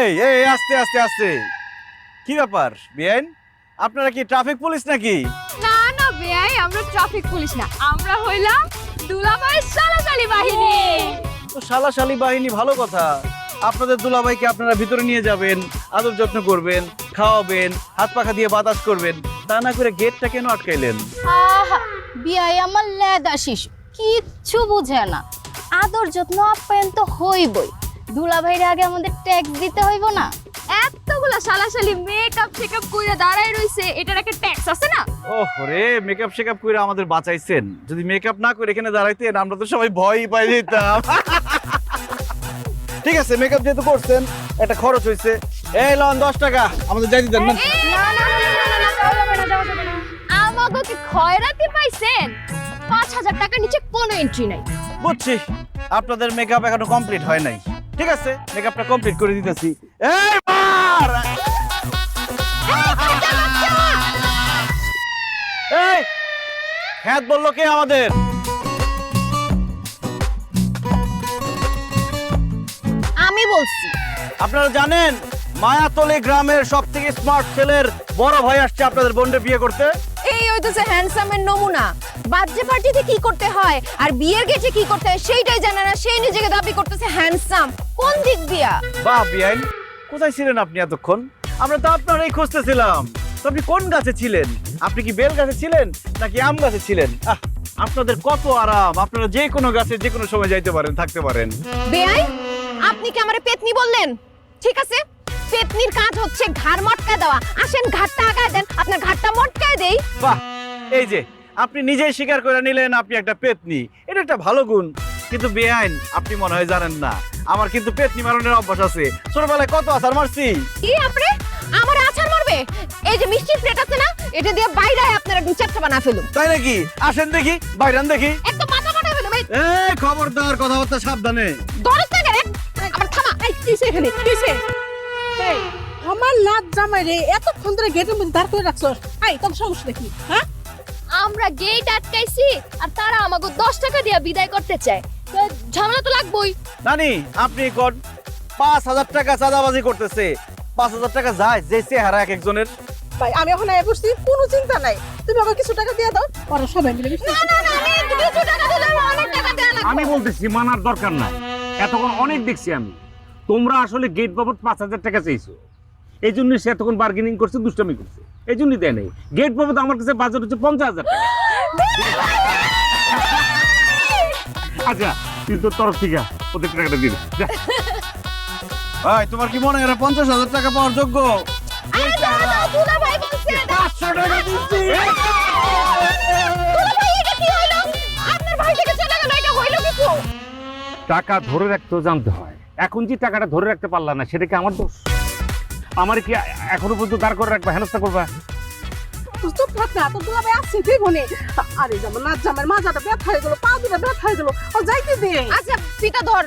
এই এই আস্তে আস্তে আস্তে, কি ব্যাপার বিয়ান, আপনারা কি ট্রাফিক পুলিশ নাকি? না না বেয়াই, আমরা ট্রাফিক পুলিশ না, আমরা হইলাম দুলাভাইয়ের সালাসালি বাহিনী। তো শালাশালি বাহিনী, ভালো কথা। আপনাদের দুলাভাইকে আপনারা ভিতরে নিয়ে যাবেন, আদর যত্ন করবেন, খাওয়াবেন, হাত পাখা দিয়ে বাতাস করবেন, তা না করে গেটটা কেন আটকাইলেন? আহা বিয়াই আমার লেদা শিশু, কিচ্ছু বুঝে না। আদর যত্ন আপ্যায়ন তো হইবই, দুলাভাইরে আগে আমাদের ট্যাক্স দিতে হইব না? এতগুলা সালাসালি মেকআপ শেকআপ কইরা দাঁড়ায় রইছে, এটার একটা ট্যাক্স আছে না? ওরে মেকআপ শেকআপ করে আমাদের বাঁচাইছেন, যদি মেকআপ না করে এখানে দাঁড়াইতেন আমরা তো সবাই ভয়ই পাই যেতাম। ঠিক আছে, মেকআপ যেহেতু করছেন একটা খরচ হয়েছে, এই লন 10 টাকা আমাদের যাইতে দেন না। না না না না না, যাওয়া যাবে না, যাওয়া যাবে না। আমাগো কি খয়রাতি পাইছেন? 5000 টাকা নিচে কোনো এন্ট্রি নাই। বুঝছি, আপনাদের মেকআপ এখনো কমপ্লিট হয় নাই। ঠিক আছে, মেকআপটা কমপ্লিট করে দিতেছি। এই মার, এই খ্যাত বললো কে আমাদের? আমি বলছি। আপনারা জানেন মায়াতলী গ্রামের সবথেকে স্মার্ট ছেলের বড় ভাই আসছে আপনাদের বোনকে বিয়ে করতে। এই হইতেছে হ্যান্ডসামের নমুনা। বার্থডে পার্টিতে কি করতে হয় আর বিয়ের গেটে কি করতে হয় সেইটাই জানে না, সেই নিজেকে দাবি করতেছে হ্যান্ডসাম। কোন দিক দিয়া? বাহ বিয়াইন, কোথায় ছিলেন আপনি এতক্ষণ? আমরা তো আপনারই খুঁজতেছিলাম। তো আপনি কোন গাছে ছিলেন? আপনি কি বেল গাছে ছিলেন নাকি আম গাছে ছিলেন? আপনাদের কত আরাম, আপনারা যে কোনো গাছে যে কোনো সময় যাইতে পারেন, থাকতে পারেন। বেয়াই, আপনি কি আমারে পেতনি বললেন? ঠিক আছে, পেতনির কাজ হচ্ছে ঘাড় মটকায় দেওয়া। আসেন ঘাড়টা আগায় দেন, আপনার ঘাড়টা মটকায় দেই। বাহ, এই যে আপনি নিজেই স্বীকার করে নিলেন আপনি একটা পেতনি, এটা একটা ভালো গুণ। কিন্তু বেআইন, আপনি মনে হয় জানেন না আমার কিন্তু পেতনি মারনের অভ্যাস আছে। ছোটবেলায় কত আছাড় মারছি। কি আপনি আমারে আছাড় মারবে? এই যে মিষ্টির প্লেট আছে না, এটা দিয়ে বাইরে আপনার একদম চ্যাপটা বানা ফেলুম। তাই নাকি? আসেন দেখি, বাইরান দেখি। একদম মাথা ফাটা ফেলুম। এই এই খবরদার, কথাবার্তা সাবধানে। দরজ না কেন? আমার থামা। এই কিসে এখানে কিসে? এই আমার লাজ জামাই রে এতক্ষণ ধরে গেটের মধ্যে দাঁড় করে রাখছস। আই তোর সমস্যা কি? হ্যাঁ, আমরা গেট আটকাইছি আর তারা আমাকে 10 টাকা দিয়ে বিদায় করতে চায়। তো ঝামেলা তো লাগবেই। নানি, আপনি কোন 5000 টাকা চাঁদাবাজি করতেছে? 5000 টাকা যায় যে চেহারা এক একজনের। ভাই আমি এখন আয় বসছি, কোনো চিন্তা নাই। তুমি আমার কিছু টাকা দিয়ে দাও, ওরা সবাই মিলে মিশে। না না না, আমি কিছু টাকা দিলে অনেক টাকা দেয়া লাগবে। আমি বলতেছি মানার দরকার নাই। এতক্ষণ অনেক দেখছি আমি, তোমরা আসলে গেট বাবদ 5000 টাকা চাইছো, এই জন্য সে এতক্ষণ বার্গেনিং করছে, দুষ্টামি করছে, এই জন্যই দেয় নাই। গেট বাবদ আমার কাছে বাজেট হচ্ছে 50000 টাকা। আচ্ছা তুই তোর তরফ থেকে ওদের টাকাটা দিয়ে দে। ভাই, তোমার কি মনে হয় এরা 50,000 টাকা পাওয়ার যোগ্য? আরে দাও দাও, দুলা ভাই বলছে। 500 টাকা দিচ্ছি। দুলা ভাই এটা কি হইলো? আপনার ভাই থেকে চলে গেল, এটা হইলো কি কো? টাকা ধরে রাখতেও জানতে হয়। এখন যে টাকাটা ধরে রাখতে পারলা না, সেটা কি আমার দোষ? আমার কি এখনো পর্যন্ত দাঁড় করে রাখবা, হেনস্থা করবা? চুপ থাক না, তোর দুলা ভাই আসছে তুই বনে। আরে যেমন লাজ জামাইয়ের মাজাটা ব্যথা হয়ে গেল, পা দুটা ব্যথা হয়ে গেল, ও যাইতে দে। আচ্ছা পিতা ধর।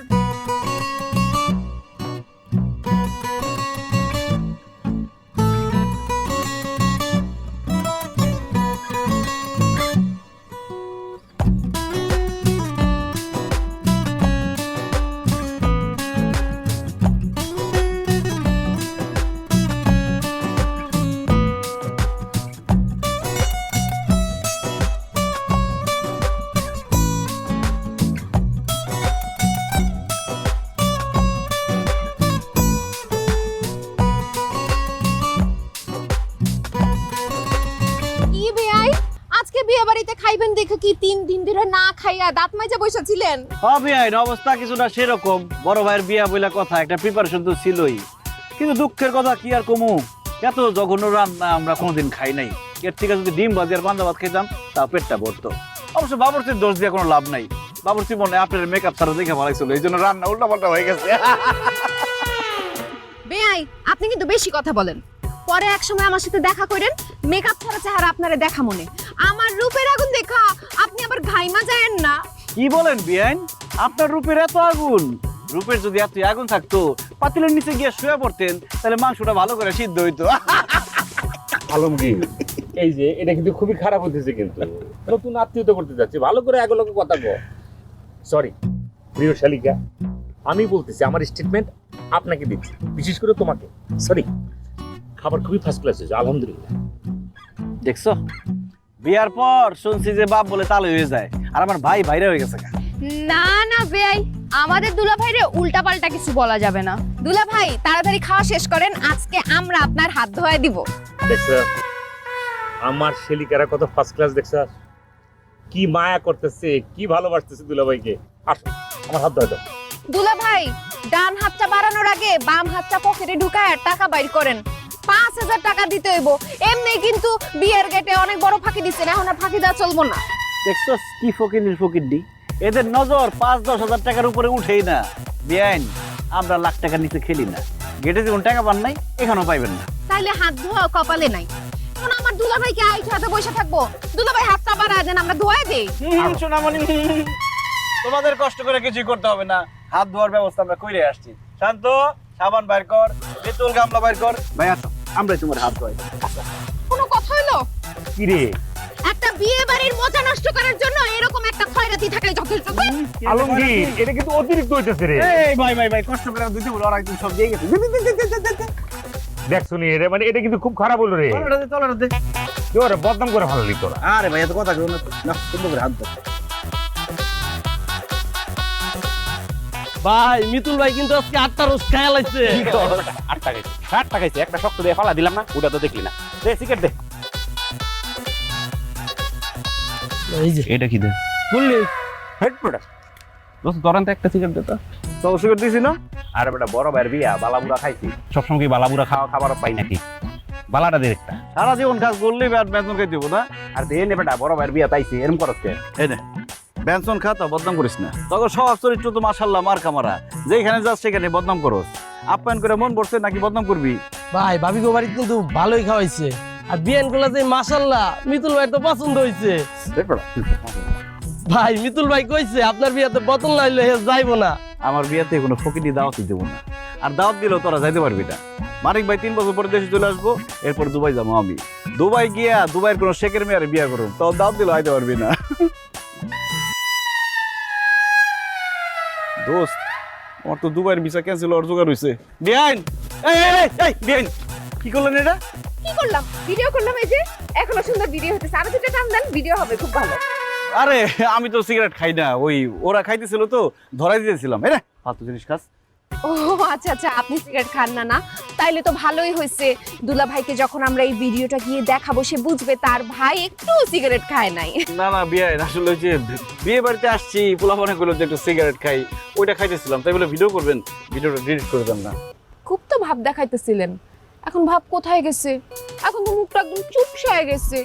কি বেয়াই, আজকে বিয়ে বাড়িতে খাইবেন দেখে কি 3 দিন ধরে না খাইয়া দাঁত মাইজা বসে ছিলেন? হবে আইন অবস্থা কিছুটা সেরকম। বড় ভাইয়ের বিয়া বইলা কথা, একটা প্রিপারেশন তো ছিলই। কিন্তু দুঃখের কথা কি আর কমু, এত জঘন্য রান্না আমরা কোনোদিন খাই নাই। এর থেকে যদি ডিম ভাজি আর পান্তা ভাত খেতাম তা পেটটা ভরতো। অবশ্য বাবুর্চির দোষ দিয়ে কোনো লাভ নাই। বাবুর্চি মনে হয় আপনার মেকআপ ছাড়া দেখে ভালো ছিল, এই জন্য রান্না উল্টা পাল্টা হয়ে গেছে। বেয়াই, আপনি কিন্তু বেশি কথা বলেন। পরে এক সময় আমার সাথে দেখা করেন, মেকআপ ছাড়া চেহারা আপনারে দেখা মনে। আমার রূপের আগুন দেখা আপনি আবার ঘাইমা যায়েন না। কি বলেন বিয়াইন, আপনার রূপের এত আগুন? রূপের যদি এত আগুন থাকতো পাতিলের নিচে গিয়ে শুয়ে পড়তেন, তাহলে মাংসটা ভালো করে সিদ্ধ হইতো। আলমগীর, এই যে এটা কিন্তু খুবই খারাপ হতেছে, কিন্তু নতুন আত্মীয়তা করতে যাচ্ছে, ভালো করে এগুলোকে কথা কো। সরি প্রিয় শালিকা, আমি বলতেছি আমার স্টেটমেন্ট আপনাকে দিচ্ছি, বিশেষ করে তোমাকে। সরি, খাবার খুবই ফার্স্ট ক্লাস হয়েছে, আলহামদুলিল্লাহ। দেখছো বিয়ার পর শুনছি যে বাপ বলে তালে হয়ে যায়, আর আমার ভাই বাইরে হয়ে গেছে। না না বেয়াই, আমাদের দুলা ভাইরে উল্টা পাল্টা কিছু বলা যাবে না। দুলা ভাই তাড়াতাড়ি খাওয়া শেষ করেন, আজকে আমরা আপনার হাত ধোয়া দিব। দেখছ আমার শেলিকারা কত ফার্স্ট ক্লাস, দেখছ কি মায়া করতেছে, কি ভালোবাসতেছে দুলাভাইকে। আসো আমার হাত ধরে দাও। দুলা ভাই ডান হাতটা বাড়ানোর আগে বাম হাতটা পকেটে ঢুকায় টাকা বাইর করেন। 5,000 টাকা দিতে হইব। এমনি কিন্তু বিয়ের গেটে অনেক বড় ফাঁকি দিচ্ছেন, এখন আর ফাঁকি দেওয়া চলবো না। দেখছো কি ফকির ফকিরডি, এদের নজর 5-10 হাজার টাকার উপরে উঠেই না। বেআইন আমরা লাখ টাকার নিচে খেলি না। গেটে যেমন টাকা পান নাই, এখানেও পাইবেন না। তাইলে হাত ধোয়া কপালে নাই। এখন আমার দুলা ভাইকে আইঠা হাতে বসে থাকবো? দুলা ভাই হাতটা বাড়ায় দেন, আমরা ধোয়া দেই। সোনামণি, তোমাদের কষ্ট করে কিছুই করতে হবে না, হাত ধোয়ার ব্যবস্থা আমরা কইরে আসছি। শান্ত, সাবান বাইর কর, তেঁতুল গামলা বাইর কর। ভাই আসো, আমরাই তোমার হাত ধোয়াই। কোনো কথা হইলো? কি রে একটা বিয়ে বাড়ির মজা নষ্ট করার জন্য এরকম একটা খয়রাতি থাকলে যথেষ্ট। আলমগীর, এটা কিন্তু অতিরিক্ত হইতেছে রে। এই ভাই ভাই ভাই, কষ্ট করে দিতে বলো, আর একদম সব দিয়ে গেছে। দেখছো নি রে, মানে এটা কিন্তু খুব খারাপ হলো রে। তলাটা দে। তোরে বদনাম করে ভালো লিখতো না। আরে ভাই এত কথা কেউ না, না সুন্দর করে হাত ধর। ভাই মিতুল ভাই কিন্তু আজকে 8টা রোজ খায়া লাইছে। 8 টাকা 60 টাকা একটা শক্ত দিয়ে ফালা দিলাম না, ওটা তো দেখলি না। দে সিগারেট দে। এই যে এটা কি দে? বললি হেড প্রোডাক্ট। দোস্ত তরন্ত একটা সিগারেট দে তো। তো সিগারেট দিছি না? আরে বেটা বড় ভাইয়ের বিয়া, বালাবুড়া খাইছি। সবসময় কি বালাবুড়া খাবার পাই নাকি? বালাটা দে একটা। সারা জীবন কাজ করলে বেতন খাই দিব না। আর দে নে বেটা, বড় ভাইয়ের বিয়া তাইছি, এরকম করছ কে? এই নে বেনসন খা, তো বদনাম করিস না। তখন স্বভাব চরিত্র তো মাশাআল্লাহ মার কামারা, যেখানে যাস সেখানে বদনাম করস। আপ্যায়ন করে মন পড়ছে নাকি বদনাম করবি? ভাই ভাবি গো বাড়িতে কিন্তু ভালোই খাওয়াইছে। আর বিয়ান গুলা যে মাশাআল্লাহ মিতুল ভাই তো পছন্দ হইছে। ভাই মিতুল ভাই কইছে আপনার বিয়াতে বোতল না হইলে হে যাইবো না। আমার বিয়াতে কোনো ফকিনি দাওয়াতই দেবো না, আর দাওয়াত দিলেও তোরা যাইতে পারবি না। মানিক ভাই 3 বছর পরে দেশে চলে আসবো, এরপর দুবাই যাবো আমি। দুবাই গিয়া দুবাইয়ের কোনো শেখের মেয়ারে বিয়া করুন, তো দাওয়াত দিলেও আইতে পারবি না। দোস্ত আমার তো দুবাইয়ের ভিসা ক্যান্সেল হওয়ার জোগাড় হইছে। বিয়াইন, এই বিয়াইন, কি করলেন এটা? কি করলাম? ভিডিও করলাম। এই যে এখনো সুন্দর ভিডিও হতেছে, আরো দুটো টান দেন, ভিডিও হবে খুব ভালো। আরে আমি তো সিগারেট খাই না, ওই ওরা খাইতেছিল তো ধরাই দিতেছিলাম। এই রে ফালতু জিনিস খাস। ও আচ্ছা আচ্ছা, আপনি সিগারেট খান না? না তাইলে তো ভালোই হয়েছে। দুলা ভাইকে যখন আমরা এই ভিডিওটা গিয়ে দেখাবো, সে বুঝবে তার ভাই একটু সিগারেট খায় নাই। না না বিয়াইন, আসলে ওই যে বিয়ে বাড়িতে আসছি, পোলা মনে করলো যে একটু সিগারেট খাই, ওইটা খাইতেছিলাম, তাই বলে ভিডিও করবেন, ভিডিওটা ডিলিট করে দেন না। খুব তো ভাব দেখাইতেছিলেন, এখন ভাব কোথায় গেছে? এখন তো মুখটা একদম চুপসে হয়ে গেছে,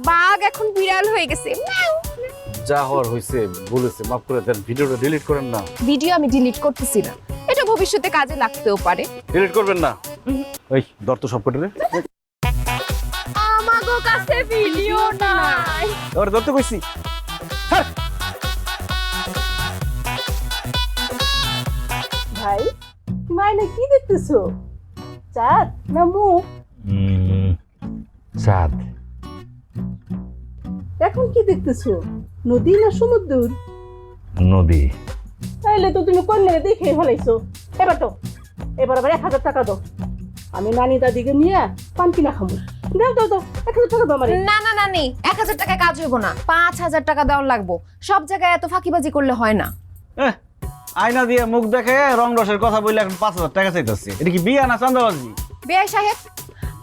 বাঘ এখন বিড়াল হয়ে গেছে। যা হওয়ার হয়েছে বলেছে, মাফ করে দেন, ভিডিওটা ডিলিট করেন না। ভিডিও আমি ডিলিট করতেছি না, এটা ভবিষ্যতে কাজে লাগতেও পারে। ডিলিট করবেন না। ওই দর তো সব করে রে, আমাগো কাছে ভিডিও নাই। ওরে ধরতে কইছি। ভাই মাইনে কি দেখতেছো? চাঁদ না মুখ? চাঁদ। এখন কি দেখতেছো? নদী না সমুদ্র? নদী। তাইলে তো তুমি কন্যা দেখে ফেলাইছো। এবার আবার 1000 টাকা দাও, আমি নানি দাদিকে নিয়ে পান কিনা খাবো। দাও দাও দাও, 1000 টাকা দাও আমারে। না না না নি, 1000 টাকায় কাজ হইব না, 5000 টাকা দেওয়ার লাগবো। সব জায়গায় এত ফাঁকিবাজি করলে হয় না। আয়না দিয়ে মুখ দেখে রং রসের কথা বললে এখন 5000 টাকা চাইতেছে। এটা কি বিয়া না চান্দাবাজি? বেআই সাহেব,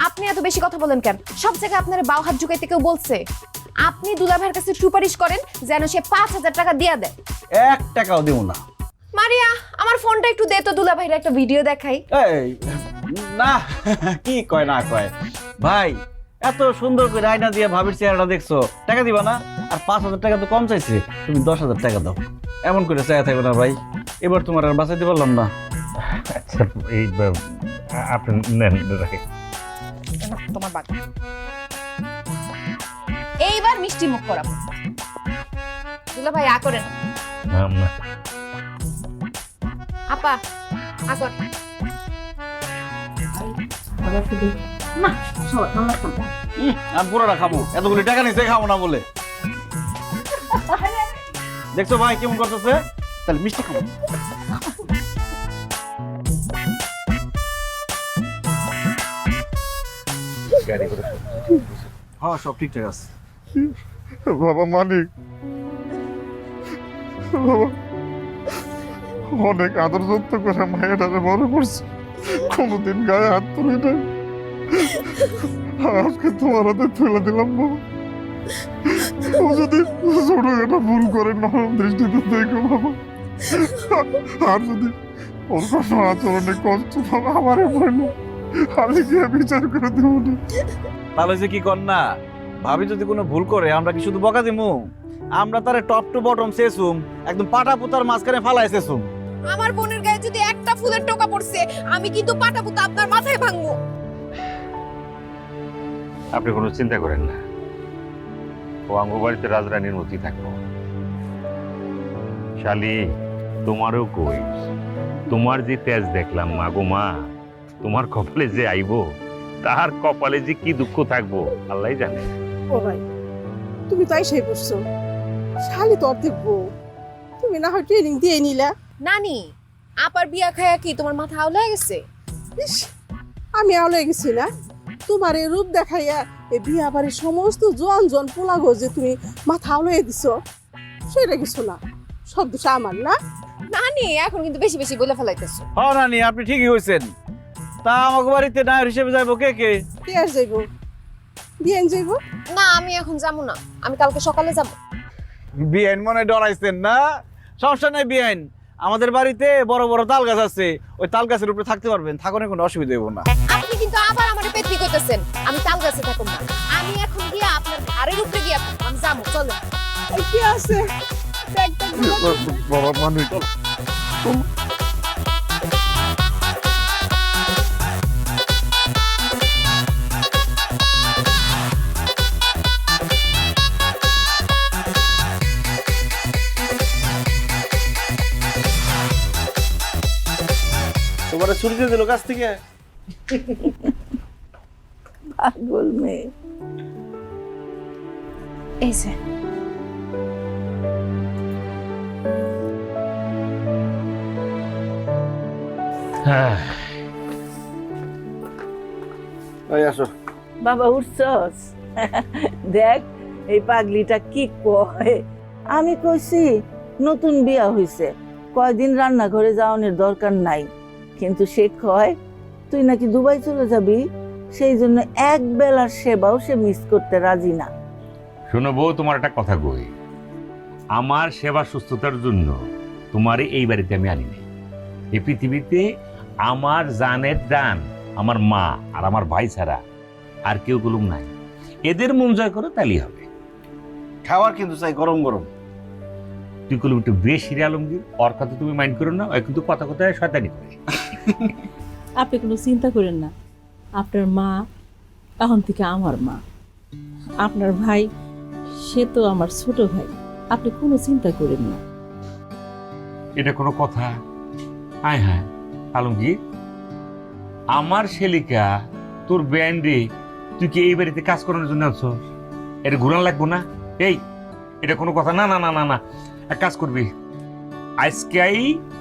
আপনি এত বেশি কথা বলেন কেন? সব জায়গায় আপনার বাউ হাত ঝুঁকাইতে কেউ বলছে? আপনি দুলা ভাইয়ের কাছে সুপারিশ করেন যেন সে 5000 টাকা দিয়ে দেয়। 1 টাকাও দিব না। মারিয়া, আমার ফোনটা একটু দে তো, দুলা ভাইয়ের একটা ভিডিও দেখাই। এই না, কি কয় না কয় ভাই, এত সুন্দর করে আয়না দিয়ে ভাবির চেহারাটা দেখছো, টাকা দিবা না? আর 5000 টাকা তো কম চাইছে, তুমি 10000 টাকা দাও। এমন করে চাইয়া থাকবে না ভাই, এবার তোমার আর বাঁচাইতে পারলাম না। আচ্ছা এই আপনি নেন রাখে। তোমার বাদ। এইবার মিষ্টি মুখ করাবো। দুলা ভাই আ করেন। না আপা আ কর। না সবাই আমরা খাবো। আমি পুরোটা খাবো, এতগুলি টাকা নিচে খাবো না বলে। দেখছো ভাই কেমন করতেছে? তাহলে মিষ্টি খাবো। গাড়ি করে হ্যাঁ সব ঠিকঠাক আছে। বাবা মানিক, বাবা অনেক আদর যত্ন করে মায়েরারে বড় করছে, কোনোদিন গায়ে হাত তুলে নাই। আজকে তোমার হাতে তুলে দিলাম বাবা। ও যদি ছোটখাটো ভুল করে নরম দৃষ্টিতে দেখো বাবা, আর যদি ওর কোনো আচরণে কষ্ট পাবে আমারে বললো, আমি গিয়ে বিচার করে দেবো না। তাহলে যে কি কর না, ভাবি যদি কোনো ভুল করে আমরা কি শুধু বকা দিমু? আমরা তারে টপ টু বটম শেষুম, একদম পাটা পুতার মাঝখানে ফালাই শেষুম। আমার বোনের গায়ে যদি একটা ফুলের টোকা পড়ছে আমি কিন্তু পাটাপুতা আপনার মাথায় ভাঙবো। আপনি কোনো চিন্তা করেন না, ও আঙ্গু বাড়িতে রাজরানীর মতোই থাকবো। শালি, তোমারও কই, তোমার যে তেজ দেখলাম মা গো মা, তোমার কপালে যে আইবো, তার কপালে যে কি দুঃখ থাকবো আল্লাহ জানে। ও ভাই, তুমি তো আইসাই পড়ছো, শালি তো অর্ধেক বউ, তুমি না হয় ট্রেনিং দিয়ে নিলা। নানি, আপার বিয়া খায়া কি তোমার মাথা আউলা গেছে? ইস, আমি আওলে গেছি না, তোমার এই রূপ দেখাইয়া এই বিয়া বাড়ির সমস্ত জন পোলাগো যে তুমি মাথা আওলে দিছো, সেটা কিছু না, সব দোষ আমার না। নানি এখন কিন্তু বেশি বেশি বলে ফেলাইতেছো। হ্যাঁ নানি, আপনি ঠিকই কইছেন। তা আমাকে বাড়িতে নায়র হিসেবে যাইবো কে কে? কে আর যাইব? বিয়ান যাইব? না আমি এখন যাবো না, আমি কালকে সকালে যাব। বিআইন মনে ডরাইছেন না? সমস্যা নাই বিআইন, আমাদের বাড়িতে বড় বড় তাল গাছ আছে, ওই তাল গাছের উপরে থাকতে পারবেন, থাকনে কোনো অসুবিধা হইব না। আপনি কিন্তু আবার আমারে পেতনি কইতেছেন, আমি তাল গাছে থাকুম না। আমি এখন গিয়া আপনার ঘাড়ের উপরে গিয়া আমি যাবো, চলো। এই কি আছে? বাবা মানিক, তোমার ছুটি দিয়ে দিল কাছ থেকে। পাগল মেয়ে। এই যে হ্যাঁ, এই আসো। বাবা উঠছস? দেখ এই পাগলিটা কি কয়। আমি কইছি নতুন বিয়া হইছে, কয়দিন রান্নাঘরে যাওয়ানোর দরকার নাই, কিন্তু সে কয় তুই নাকি দুবাই চলে যাবি, সেই জন্য এক বেলার সেবাও সে মিস করতে রাজি না। শোনো বউ, তোমার একটা কথা কই, আমার সেবা সুস্থতার জন্য তোমার এই বাড়িতে আমি আনি নাই। এই পৃথিবীতে আমার জানের দান আমার মা আর আমার ভাই ছাড়া আর কেউ গুলুম নাই। এদের মন জয় করো তালি হবে। খাবার কিন্তু চাই গরম গরম। তুই কলম একটু বেশি রে আলমগীর, ওর কথা তুমি মাইন্ড করো না, ওই কিন্তু কথা কথায় শয়তানি করে। আপনি কোনো চিন্তা করেন না, আপনার মা এখন থেকে আমার মা, আপনার ভাই সে তো আমার ছোট ভাই, আপনি কোনো চিন্তা করেন না। এটা কোনো কথা? আয় হ্যাঁ আলমগীর, আমার শেলিকা তোর ব্যান্ডে তুই কি এই বাড়িতে কাজ করানোর জন্য আছো? এটা ঘুরান লাগবো না? এই এটা কোনো কথা? না না না না না, এক কাজ করবি, আজকেই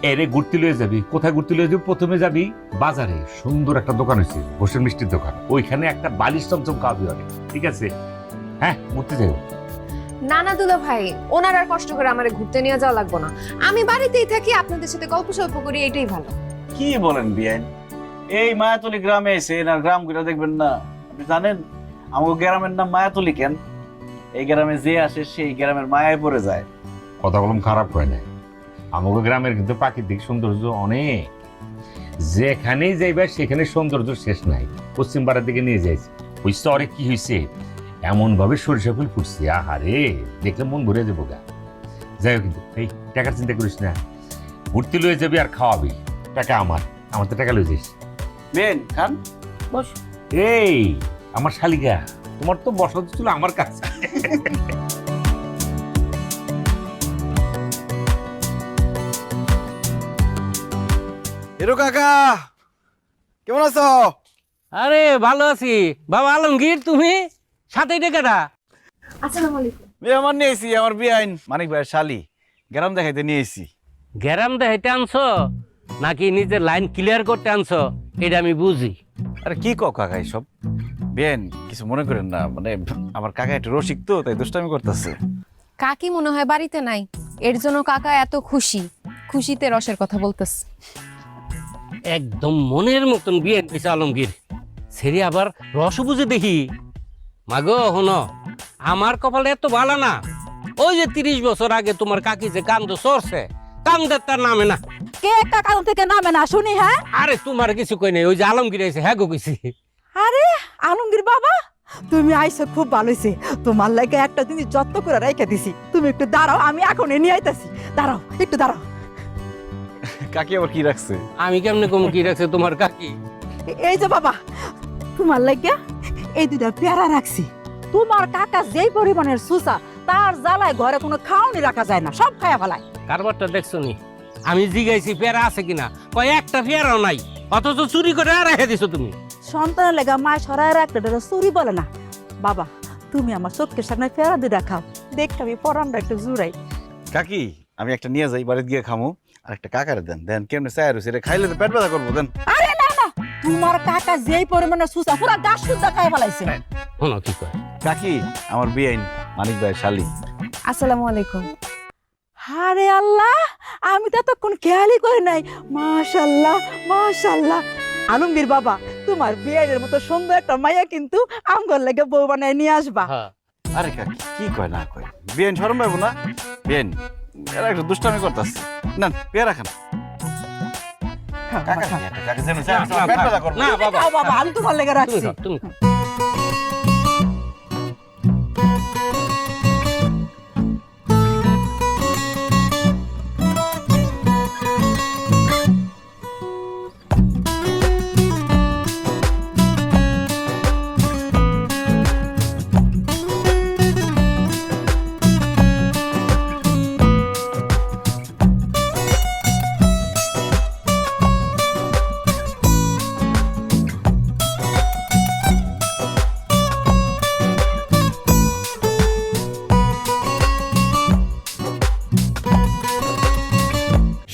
এরে ঘুরতে লয়ে যাবি। কোথায় ঘুরতে লয়ে যাবি? প্রথমে যাবি বাজারে, সুন্দর একটা দোকান হয়েছে বসের মিষ্টির দোকান, ওইখানে একটা বালিশ চমচম খাওয়াবি হবে, ঠিক আছে? হ্যাঁ, ঘুরতে যাবো। না না দুলা ভাই, ওনার আর কষ্ট করে আমারে ঘুরতে নিয়ে যাওয়া লাগবে না, আমি বাড়িতেই থাকি, আপনাদের সাথে গল্প সল্প করি, এটাই ভালো। কি বলেন বিআইন? এই মায়াতলি গ্রামে এসে না গ্রাম ঘুরে দেখবেন না? আপনি জানেন আমাকে গ্রামের নাম মায়াতলি কেন? এই গ্রামে যে আসে সেই গ্রামের মায়ায় পড়ে যায়। কথা বললাম খারাপ হয় না, আমাকে গ্রামের কিন্তু প্রাকৃতিক সৌন্দর্য অনেক, যেখানেই যাইবা সেখানে সৌন্দর্য শেষ নাই। পশ্চিম পাড়ার দিকে নিয়ে যাইছে, ওই স্তরে কি হয়েছে, এমন ভাবে সরিষা ফুল ফুটছে, আহারে দেখলে মন ভরে যাবো গা। যাই হোক, কিন্তু এই টাকার চিন্তা করিস না, ঘুরতে লয়ে যাবি আর খাওয়াবি, টাকা আমার, আমার তো টাকা লয়ে যাইস। বেন খান, বস। এই আমার শালিকা, তোমার তো বসত ছিল আমার কাছে। হিরো কাকা কেমন আছো? আরে ভালো আছি বাবা। আলমগীর তুমি সাথে ডেকেটা? আসসালামু আলাইকুম। আমার নিয়েছি আমার বিআইন মানিক ভাইয়ের শালি, গ্রাম দেখাইতে নিয়েছি। গ্যারাম দেখাইতে আনছো নাকি নিজের লাইন ক্লিয়ার করতে আনছো এটা আমি বুঝি। আরে কি কাকা এইসব? বেন কিছু মনে করেন না, মানে আমার কাকা একটু রসিক তো, তাই দুষ্টামি করতেছে। কাকি মনে হয় বাড়িতে নাই, এর জন্য কাকা এত খুশিতে রসের কথা বলতেছে। একদম মনের মতন বিয়ে হয়েছে আলমগীর, সেরি আবার রস বুঝে দেখি। মাগো হন, আমার কপালে এত ভালো না। ওই যে 30 বছর আগে তোমার কাকি যে কান্দ সরছে, কান্দের তার নামে না। কে কাকা থেকে নামে না শুনি? হ্যাঁ, আরে তোমার কিছু কই নাই, ওই যে আলমগীর আইছে হ্যাঁ গো কইছি। আরে আলমগীর বাবা, তুমি আইসো খুব ভালো হইছে। তোমার লাগে একটা জিনিস যত্ন করে রেখে দিছি, তুমি একটু দাঁড়াও, আমি এখন নিয়ে আইতাছি। দাঁড়াও, একটু দাঁড়াও। কাকি আবার কি রাখছে? আমি কেমনে কম কি রাখছে তোমার কাকি? এই যে বাবা, তোমার লাগে এই দুটা পেয়ারা রাখছি। তোমার কাকা যেই পরিমাণের সুসা, তার জ্বালায় ঘরে কোনো খাওয়ানি রাখা যায় না, সব খায়া ফেলায়। কারবারটা দেখছো নি? আমি জিগাইছি পেয়ারা আছে কিনা, কয় একটা পেয়ারাও নাই, অথচ চুরি করে আর রেখে দিছো তুমি। সন্তানের লেগা মায় সরায় রাখলে চুরি বলে না। বাবা, তুমি আমার চোখের সামনে পেয়ারা দুটা খাও, দেখতে আমি পরামটা একটু জুড়াই। কাকি আমি একটা নিয়ে যাই, বাড়িতে গিয়ে খামো। আর একটা কাকারে দেন, দেন কেমনে চায় রয়েছে, এটা খাইলে তো পেট ব্যথা করবো। দেন। আরে না না, তোমার কাকা যেই পরিমাণে সুসা, পুরা গাছ সুদ্ধা খাই ফেলাইছে। শোনো কি কয়। কাকি আমার বিয়াইন মানিক ভাই শালি। আসসালামু আলাইকুম। আরে আল্লাহ, আমি তো এতক্ষণ খেয়ালই করি নাই। মাশাল্লাহ মাশাল্লাহ। আলমগীর বাবা, তোমার বিয়ের মতো সুন্দর একটা মাইয়া কিন্তু আমগর লাগে বউ বানায় নিয়ে আসবা। আরে কাকি কি কয় না কয়, বিয়াইন শরম পাবো না? বিয়াইন এরা একটু দুষ্টামি করতেছে। না পেয়ারা খান। কাকা কাকা যেন পেট ব্যথা করবো। না বাবা, খাও বাবা, আমি তোমার লেগে তুমি রাখছি। খাও, তুমি খাও।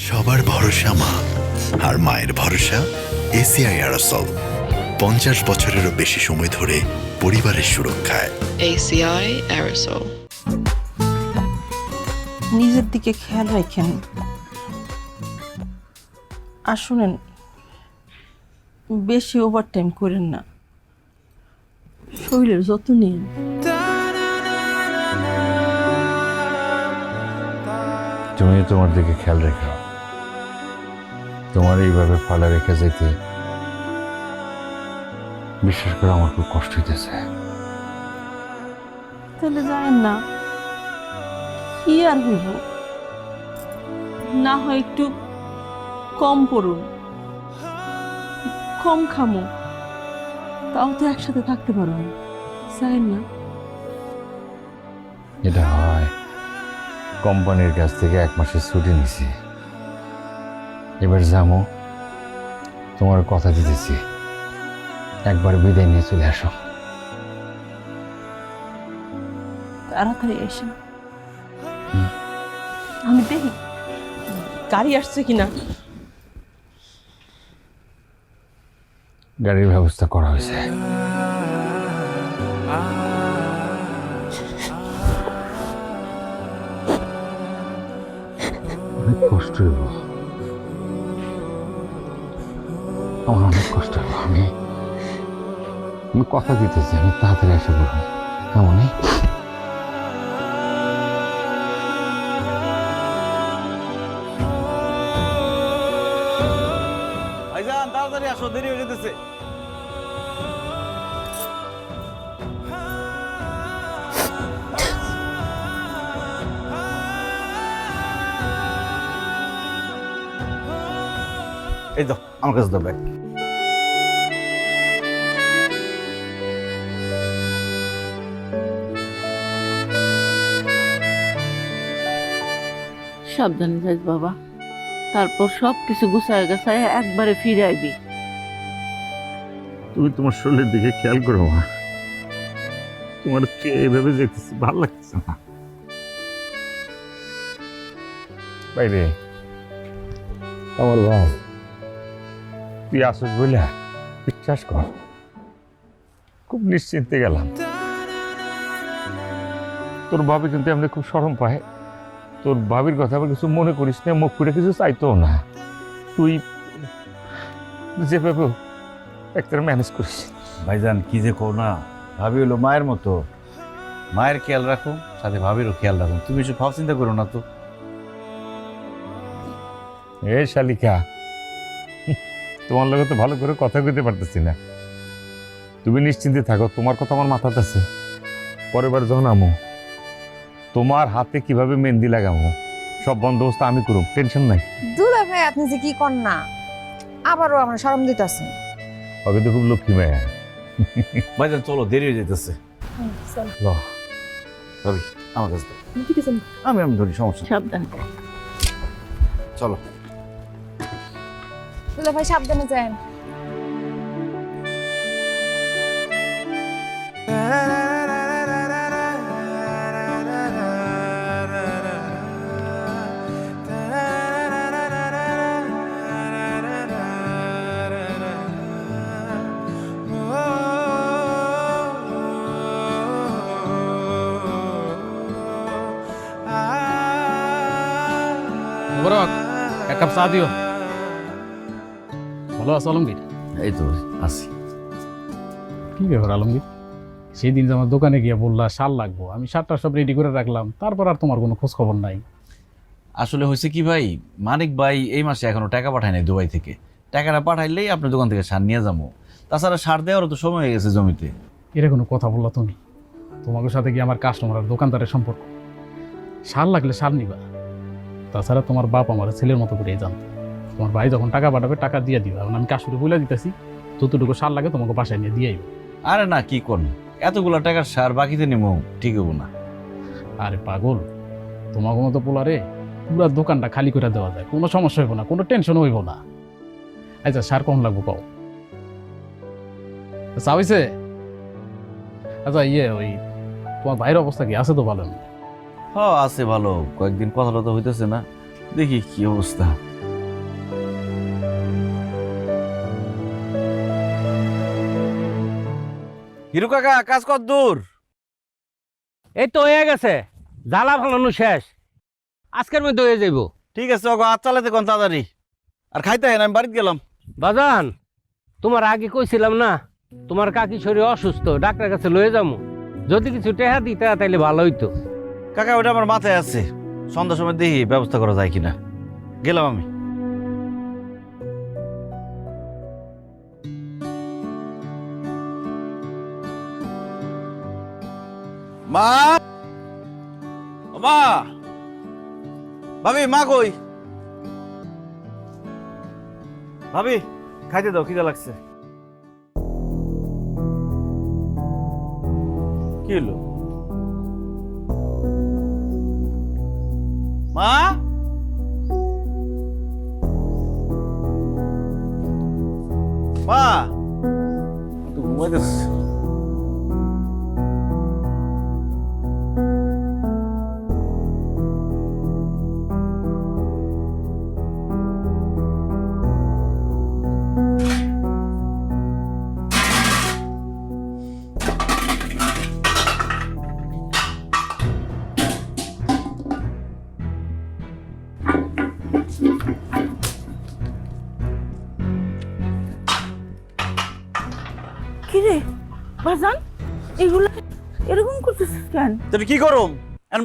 সবার ভরসা মা, আর মায়ের ভরসা এসিআই আরসল। 50 বছরেরও বেশি সময় ধরে পরিবারের সুরক্ষায়। ACI Aerosol। নিজের দিকে খেয়াল রাখেন। আর শুনেন, বেশি ওভারটাইম করেন না, শরীরের যত্ন নিন। তুমি তোমার দিকে খেয়াল রেখো। তোমার এইভাবে ফালা রেখে যেতে বিশ্বাস করে আমার খুব কষ্ট হইতেছে। তাহলে জানেন না কি আর হইব, না হয় একটু কম পড়ুন, কম খামো, তাও তো একসাথে থাকতে পারো না, জানেন না? এটা হয়, কোম্পানির কাছ থেকে 1 মাসের ছুটি নিছি। এবার যাবো, তোমার কথা দিতেছি, একবার বিদায় নিয়ে চলে আসো। তাড়াতাড়ি এসে আমি দেখি গাড়ি আসছে কিনা। গাড়ির ব্যবস্থা করা হয়েছে। অনেক কষ্ট হইব, আমার অনেক কষ্ট হইব। আমি কথা দিতেছি, আমি তাড়াতাড়ি এসে বলবো। কেমনই ভাইজান তাড়াতাড়ি আসো, দেরি হয়ে যেতেছে। এই তো আমার কাছে দাও ব্যাগ। সাবধানে যাইস বাবা, তারপর সব কিছু গুছায় গাছায় একবারে ফিরে আইবি। তুমি তোমার শরীরের দিকে খেয়াল করো মা, তোমার এভাবে যেতেছি ভালো লাগছে না। বাইরে আমার ভাই, তুই আসুস বলে বিশ্বাস কর, খুব নিশ্চিন্তে গেলাম। তোর ভাবি কিন্তু এমনি খুব শরম পায়। তোর ভাবির কথা আবার কিছু মনে করিস না, মুখ ফুটে কিছু চাইতো না। তুই যেভাবে একটা ম্যানেজ করিস। ভাইজান কি যে কও না, ভাবি হলো মায়ের মতো, মায়ের খেয়াল রাখো, সাথে ভাবিরও খেয়াল রাখো। তুমি কিছু ভাব চিন্তা করো না তো। এ শালিকা, তোমার লগে তো ভালো করে কথা কইতে পারতেছি না। তুমি নিশ্চিন্তে থাকো, তোমার কথা আমার মাথাতে আছে। পরের বার যখন আমো, তোমার হাতে কিভাবে মেহেন্দি লাগাবো সব বন্দোবস্ত আমি করব, টেনশন নাই। দুলা ভাই আপনি যে কি কর না, আবারও আমার শরম দিতেছে। ওকে তো খুব লক্ষ্মী মায়া। ভাইজান চলো, দেরি হয়ে যেতেছে। ল, ভাবি আমার কাছে দাও। ঠিক আছে, আমি ধরি, সমস্যা নেই। সাবধান। চলো। দুলা ভাই সাবধানে যান। এক কাপ চা দিও। ভালো আছো আলমগীর? এই তো আসি। কি ব্যাপার আলমগীর, সেই দিন যে আমার দোকানে গিয়ে বললা সার লাগবো, আমি সারটা সব রেডি করে রাখলাম, তারপর আর তোমার কোনো খোঁজ খবর নাই। আসলে হয়েছে কি ভাই, মানিক ভাই এই মাসে এখনো টাকা পাঠায় নাই দুবাই থেকে। টাকাটা পাঠাইলেই আপনার দোকান থেকে সার নিয়ে যাবো। তাছাড়া সার দেওয়ারও তো সময় হয়ে গেছে জমিতে। এরা কোনো কথা বললা তুমি? তোমাদের সাথে কি আমার কাস্টমার আর দোকানদারের সম্পর্ক? সার লাগলে সার নিবা। তাছাড়া তোমার বাপ আমার ছেলের মতো করে জানতো। তোমার ভাই যখন টাকা পাঠাবে টাকা দিয়ে দিবা। এখন আমি কাশুরে বলে দিতেছি, যতটুকু সার লাগে তোমাকে বাসায় নিয়ে দিয়ে আইব। আরে না, কি কোন এতগুলা টাকার সার বাকিতে নেবো, ঠিক হবো না। আরে পাগল, তোমাকে মতো পোলারে পুরা দোকানটা খালি করে দেওয়া যায়, কোনো সমস্যা হইব না, কোনো টেনশন হইব না। আচ্ছা সার কখন লাগবো পাও? চা হইছে? আচ্ছা ওই তোমার ভাইয়ের অবস্থা কি আছে? তো ভালো হ্যাঁ আছে ভালো, কয়েকদিন কথা তো হইতেছে না, দেখি কি অবস্থা। হিরু কাকা, কাজ কত দূর? এই তো হয়ে গেছে, জ্বালা ফালানো শেষ, আজকের মধ্যে হয়ে যাইব। ঠিক আছে, ওকে হাত চালাতে কোন তাড়াতাড়ি। আর খাইতে হয় না, আমি বাড়িতে গেলাম। বাজান, তোমার আগে কইছিলাম না তোমার কাকি শরীর অসুস্থ, ডাক্তারের কাছে লয়ে যাবো। যদি কিছু টেহা দিতে তাইলে ভালো হইতো। কাকা ওটা আমার মাথায় আছে, সন্ধ্যার সময় দেখি ব্যবস্থা করা যায় কিনা। গেলাম আমি। মা, মা, ভাবি, মা কই? ভাবি খাইতে দাও, খিদা লাগছে। কি হলো মা? মা তো ঘুমাইতেছে। কিরে বাজান, এগুলো এরকম করতেছিস কেন? তুমি কি করুম?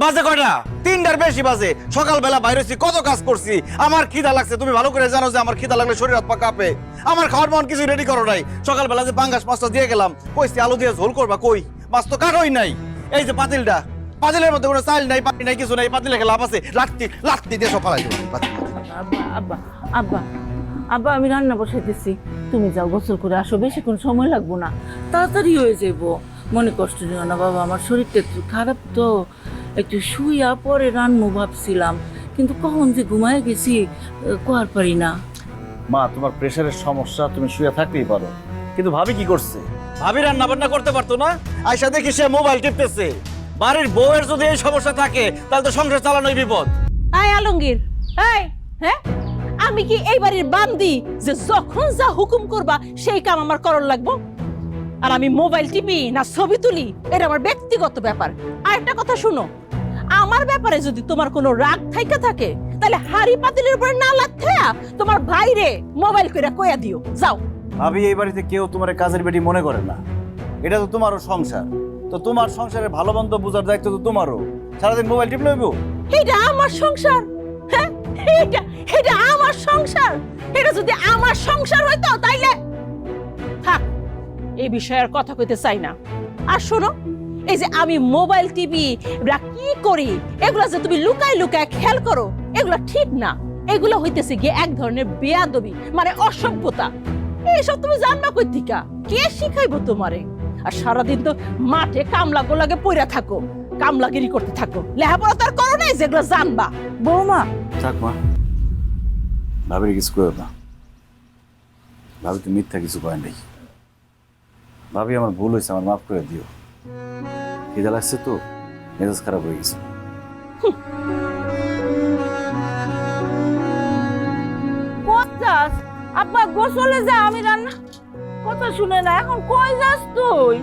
বাজে কয়টা? 3টার বেশি বাজে। সকালবেলা বাইরে হইছি, কত কাজ করছি। আমার খিদা লাগছে, তুমি ভালো করে জানো যে আমার খিদা লাগলে শরীর হাত পা কাঁপে। আমার খাওয়ার মন কিছু রেডি করো নাই। সকালবেলা যে পাঙ্গাস মাছটা দিয়ে গেলাম, কইছি আলু দিয়ে ঝোল করবা, কই মাছ তো কাটোই নাই। এই যে পাতিলটা, পাতিলের মধ্যে কোনো চাল নাই, পানি নাই, কিছু নাই। পাতিলে লাভ আছে, লাত্তি দিয়ে সব ফালাই দেবো। আব্বা আব্বা আব্বা আব্বা, আমি রান্না বসাইতেছি, তুমি যাও গোসল করে আসো, বেশিক্ষণ সময় লাগবো না, তাড়াতাড়ি হয়ে যাবো। মনে কষ্ট নিও না বাবা, আমার শরীরটা একটু খারাপ তো, একটু শুইয়া পরে রান্না ভাবছিলাম, কিন্তু কখন যে ঘুমায় গেছি কোয়ার পারি না। মা, তোমার প্রেশারের সমস্যা, তুমি শুয়ে থাকতেই পারো, কিন্তু ভাবি কি করছে? ভাবি রান্না বান্না করতে পারতো না? আয়সা দেখি সে মোবাইল টিপতেছে। বাড়ির বউয়ের যদি এই সমস্যা থাকে, তাহলে তো সংসার চালানোই বিপদ। আয় আলমগীর, এই হ্যাঁ, আমি কি এই বাড়ির বান্দি যে যখন যা হুকুম করবা সেই কাম আমার করণ লাগবো? আর আমি মোবাইল টিপি না ছবি তুলি এটা আমার ব্যক্তিগত ব্যাপার। আর একটা কথা শুনো, আমার ব্যাপারে যদি তোমার কোনো রাগ থাইকা থাকে তাহলে হাড়ি পাতিলের উপরে না লাথেয়া তোমার ভাইরে মোবাইল কইরা কইয়া দিও। যাও। ভাবি, এই বাড়িতে কেউ তোমার কাজের বেটি মনে করে না, এটা তো তোমারও সংসার, তো তোমার সংসারের ভালো মন্দ বোঝার দায়িত্ব তো তোমারও। সারাদিন মোবাইল টিপ লইব? এটা আমার সংসার, হ্যাঁ এটা আমার সংসার। এটা যদি আমার সংসার হইতো তাইলে থাক, এই বিষয়ে আর কথা কইতে চাই না। আর শোনো, এই যে আমি মোবাইল টিভি কি করি এগুলা যে তুমি লুকায় লুকায় খেয়াল করো, এগুলা ঠিক না। এগুলো হইতেছে গিয়ে এক ধরনের বেয়াদবি, মানে অসভ্যতা। এইসব তুমি জানবা কই থিকা? কে শিখাইবো তোমারে? আর সারাদিন তো মাঠে কামলা গোলাগে পইরা থাকো, কামলাগিরি করতে থাকো, লেখাপড়া তার করো নাই যেগুলো জানবা। বৌমা থাক মা, ভাবির কিছু কইও না। ভাবি তো মিথ্যা কিছু কয় নাই। ভাবি, আমার ভুল হয়েছে, আমার মাফ করে দিও। খিদা লাগছে তো, মেজাজ খারাপ হয়ে গেছে। কোথাস আব্বা গোসলে যা, আমি রান্না কথা শুনে না। এখন কই যাস তুই?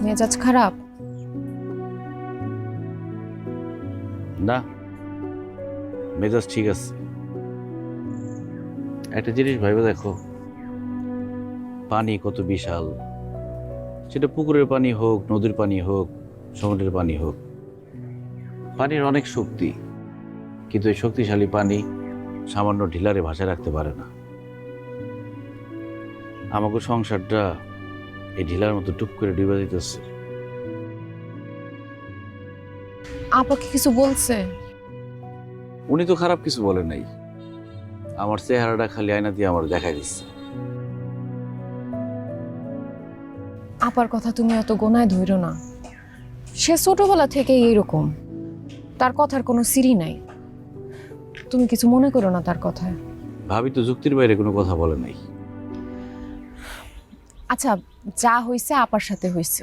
মেজাজ খারাপ? না, মেজাজ ঠিক আছে। একটা জিনিস ভাইবে দেখো, পানি কত বিশাল, সেটা পুকুরের পানি হোক, নদীর পানি হোক, সমুদ্রের পানি হোক, পানির অনেক শক্তি, কিন্তু এই শক্তিশালী পানি সামান্য ঢিলারে ভাসায় রাখতে পারে না। আমাকে সংসারটা এই ঢিলার মতো টুপ করে ডুবে দিতেছে। আপাকে কিছু বলছে? উনি তো খারাপ কিছু বলে নাই, আমার চেহারাটা খালি আয়না দিয়ে আমার দেখাই দিচ্ছে। আপার কথা তুমি অত গোনায় ধইরো না, সে ছোটবেলা থেকে এইরকম, তার কথার কোনো সিরি নাই। তুমি কিছু মনে করো না তার কথায়। ভাবি তো যুক্তির বাইরে কোনো কথা বলে নাই। আচ্ছা, যা হয়েছে আপার সাথে হয়েছে,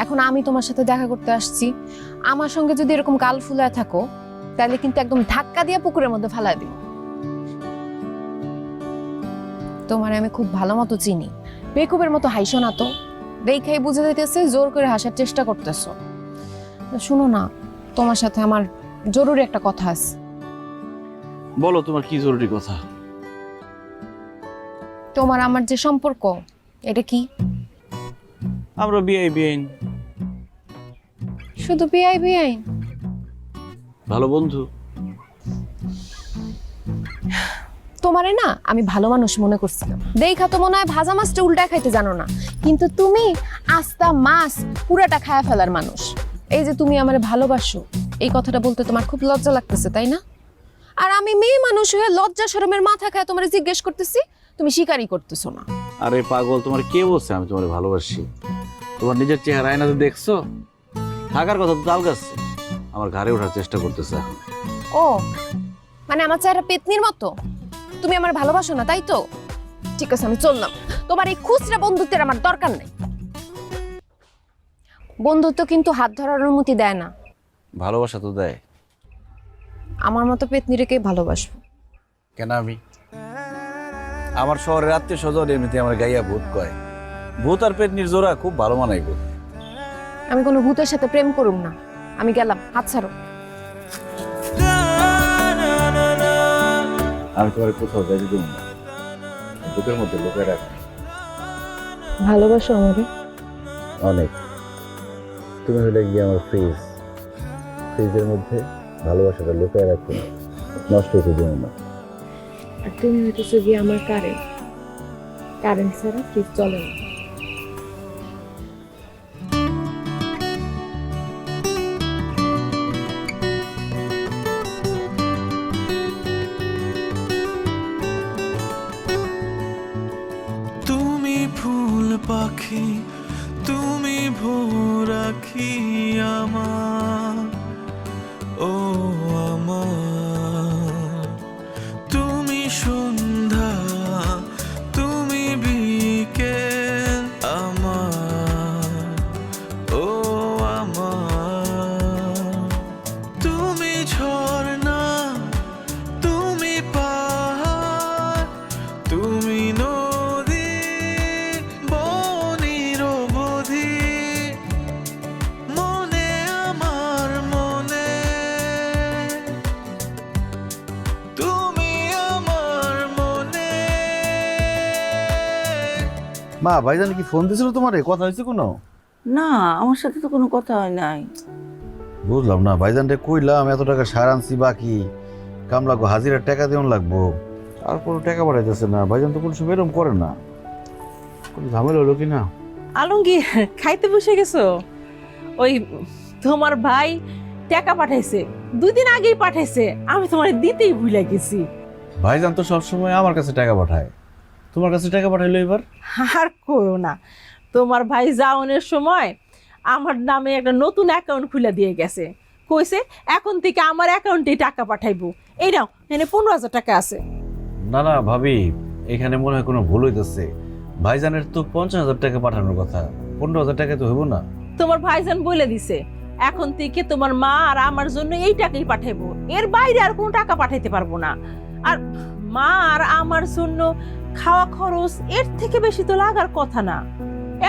এখন আমি তোমার সাথে দেখা করতে আসছি, আমার সঙ্গে যদি এরকম গাল ফুলায় থাকো তাহলে কিন্তু একদম ধাক্কা দিয়ে পুকুরের মধ্যে ফালাই দিব। তোমার আমি খুব ভালো মতো চিনি, বেকুবের মতো হাইসো না তো, দেখাই বুঝে যাইতেছে জোর করে হাসার চেষ্টা করতেছো। শুনো না, তোমার সাথে আমার জরুরি একটা কথা আছে। বলো, তোমার কি জরুরি কথা? তোমার আমার যে সম্পর্ক, এটা কি? আমরা বিআই বিআইন, শুধু বিআই বিআইন? ভালো বন্ধু। তোমারে না আমি ভালো মানুষ মনে করছিলাম, দেখা তো মনে হয় ভাজা মাছটা উল্টা খাইতে জানো না, কিন্তু তুমি আস্তা মাছ পুরাটা খায়া ফেলার মানুষ। এই যে তুমি আমারে ভালোবাসো, এই কথাটা বলতে তোমার খুব লজ্জা লাগতেছে, তাই না? আর আমি মেয়ে মানুষ হয়ে লজ্জা শরমের মাথা খায় তোমারে জিজ্ঞেস করতেছি, তুমি স্বীকারই করতেছো না। আরে পাগল, তোমার কে বলছে আমি তোমার ভালোবাসি? তোমার নিজের চেহারা আয়নাতে দেখছো? থাকার কথা তো তাল গাছে, আমার ঘাড়ে ওঠার চেষ্টা করতেছে এখন। ও মানে আমার চেহারা পেতনির মতো, তুমি আমার ভালোবাসো না, তাই তো? ঠিক আছে, আমি চললাম। তোমার এই খুচরা বন্ধুত্বের আমার দরকার নেই। বন্ধুত্ব কিন্তু হাত ধরার অনুমতি দেয় না। ভালোবাসা তো দেয়। আমার মতো পেতনিরে কে ভালোবাসবো? কেন আমি? আমার শহরের আত্মীয় স্বজন এমনিতে আমার গাইয়া ভূত কয়। ভূত আর পেতনির জোড়া খুব ভালো মানাইব। আমি কোনো ভূতের সাথে প্রেম করুম না, আমি গেলাম, হাত ছাড়ো। আমি তোমার কোথাও যাইতে দেব না, বুকের মধ্যে লুকিয়ে রাখ। ভালোবাসো আমারে অনেক। তুমি হলে গিয়ে আমার ফ্রিজের মধ্যে ভালোবাসাটা লুকিয়ে রাখো, নষ্ট হতে দেব না। আর তুমি হইতেছো গিয়ে আমার কারেন্ট, কারেন্ট ছাড়া ফ্রিজ চলে না। তুমি ফুল পাখি, তুমি ভোর রাখি, মা ভাইজান কি ফোন দিছিল তোমারে, কথা হয়েছে কোনো? না, আমার সাথে তো কোনো কথা হয় নাই। বুঝলাম না, ভাইজান রে কইলাম এত টাকা সার আনছি বাকি, কাম লাগবো, হাজিরার টাকা দেওয়ান লাগবো, আর কোনো টাকা পাঠাইতেছে না। ভাইজান তো কোনো সময় এরকম করে না, কোনো ঝামেলা হলো কি না? আলমগীর, খাইতে বসে গেছো? ওই তোমার ভাই টাকা পাঠাইছে, 2 দিন আগেই পাঠাইছে, আমি তোমার দিতেই ভুলে গেছি। ভাইজান তো সবসময় আমার কাছে টাকা পাঠায়, তোমার কাছে টাকা পাঠাইলো এবার? আর করো না, তোমার ভাই যাওয়ানোর সময় আমার নামে একটা নতুন অ্যাকাউন্ট খুলে দিয়ে গেছে, কইছে এখন থেকে আমার অ্যাকাউন্টে টাকা পাঠাইবো। এই নাও, এখানে 15,000 টাকা আছে। না না ভাবি, এখানে মনে হয় কোনো ভুল হইতেছে। ভাইজানের তো 50,000 টাকা পাঠানোর কথা, 15,000 টাকা তো হইব না? তোমার ভাইজান বলে দিছে এখন থেকে তোমার মা আর আমার জন্য এই টাকাই পাঠাইবো, এর বাইরে আর কোনো টাকা পাঠাইতে পারবো না। আর মা আর আমার জন্য খাওয়া খরচ এর থেকে বেশি তো লাগার কথা না।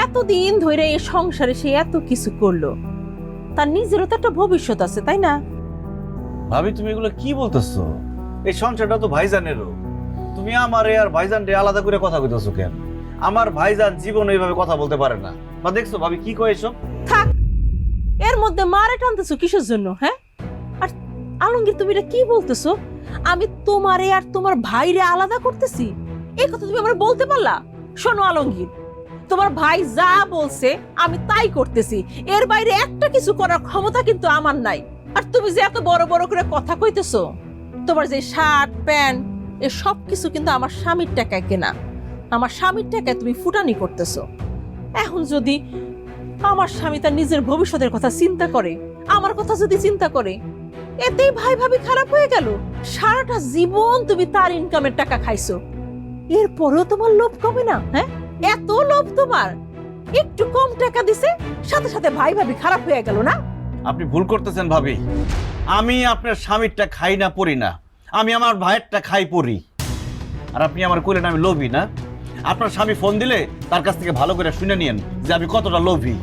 এতদিন ধরে এই সংসারে সে এত কিছু করলো, তার নিজেরও তো একটা ভবিষ্যৎ আছে, তাই না? ভাবি তুমি এগুলো কি বলতেছো? এই সংসারটা তো ভাইজানেরও, তুমি আমারে আর ভাইজান রে আলাদা করে কথা কইতেছো কেন? আমার ভাইজান জীবনে এইভাবে কথা বলতে পারে না। বা দেখছো ভাবি কি কয় এসব? থাক, এর মধ্যে মারে টানতেছো কিসের জন্য? হ্যাঁ, আর আলমগীর তুমি এটা কি বলতেছো? আমি তোমারে আর তোমার ভাইরে আলাদা করতেছি, এই কথা তুমি আমার বলতে পারলা? শোনো আলমগীর, তোমার ভাই যা বলছে আমি তাই করতেছি, এর বাইরে একটা কিছু করার ক্ষমতা কিন্তু আমার নাই। আর তুমি যে এত বড় বড় করে কথা কইতেছো, তোমার যে শার্ট প্যান্ট এ সব কিছু কিন্তু আমার স্বামীর টাকায় কেনা, আমার স্বামীর টাকায় তুমি ফুটানি করতেছো। এখন যদি আমার স্বামী তার নিজের ভবিষ্যতের কথা চিন্তা করে, আমার কথা যদি চিন্তা করে, এতেই ভাই ভাবি খারাপ হয়ে গেল। সারাটা জীবন তুমি তার ইনকামের টাকা খাইছো, এরপরেও তোমার লোভ কমে না? হ্যাঁ, এত লোভ তোমার, একটু কম টাকা দিছে সাথে সাথে ভাই ভাবি খারাপ হয়ে গেল না? আপনি ভুল করতেছেন ভাবি, আমি আপনার স্বামীরটা খাই না পড়ি না, আমি আমার ভাইয়েরটা খাই পড়ি। আর আপনি আমার কইলেন আমি লোভী না? আপনার স্বামী ফোন দিলে তার কাছ থেকে ভালো করে শুনে নিয়েন যে আমি কতটা লোভী।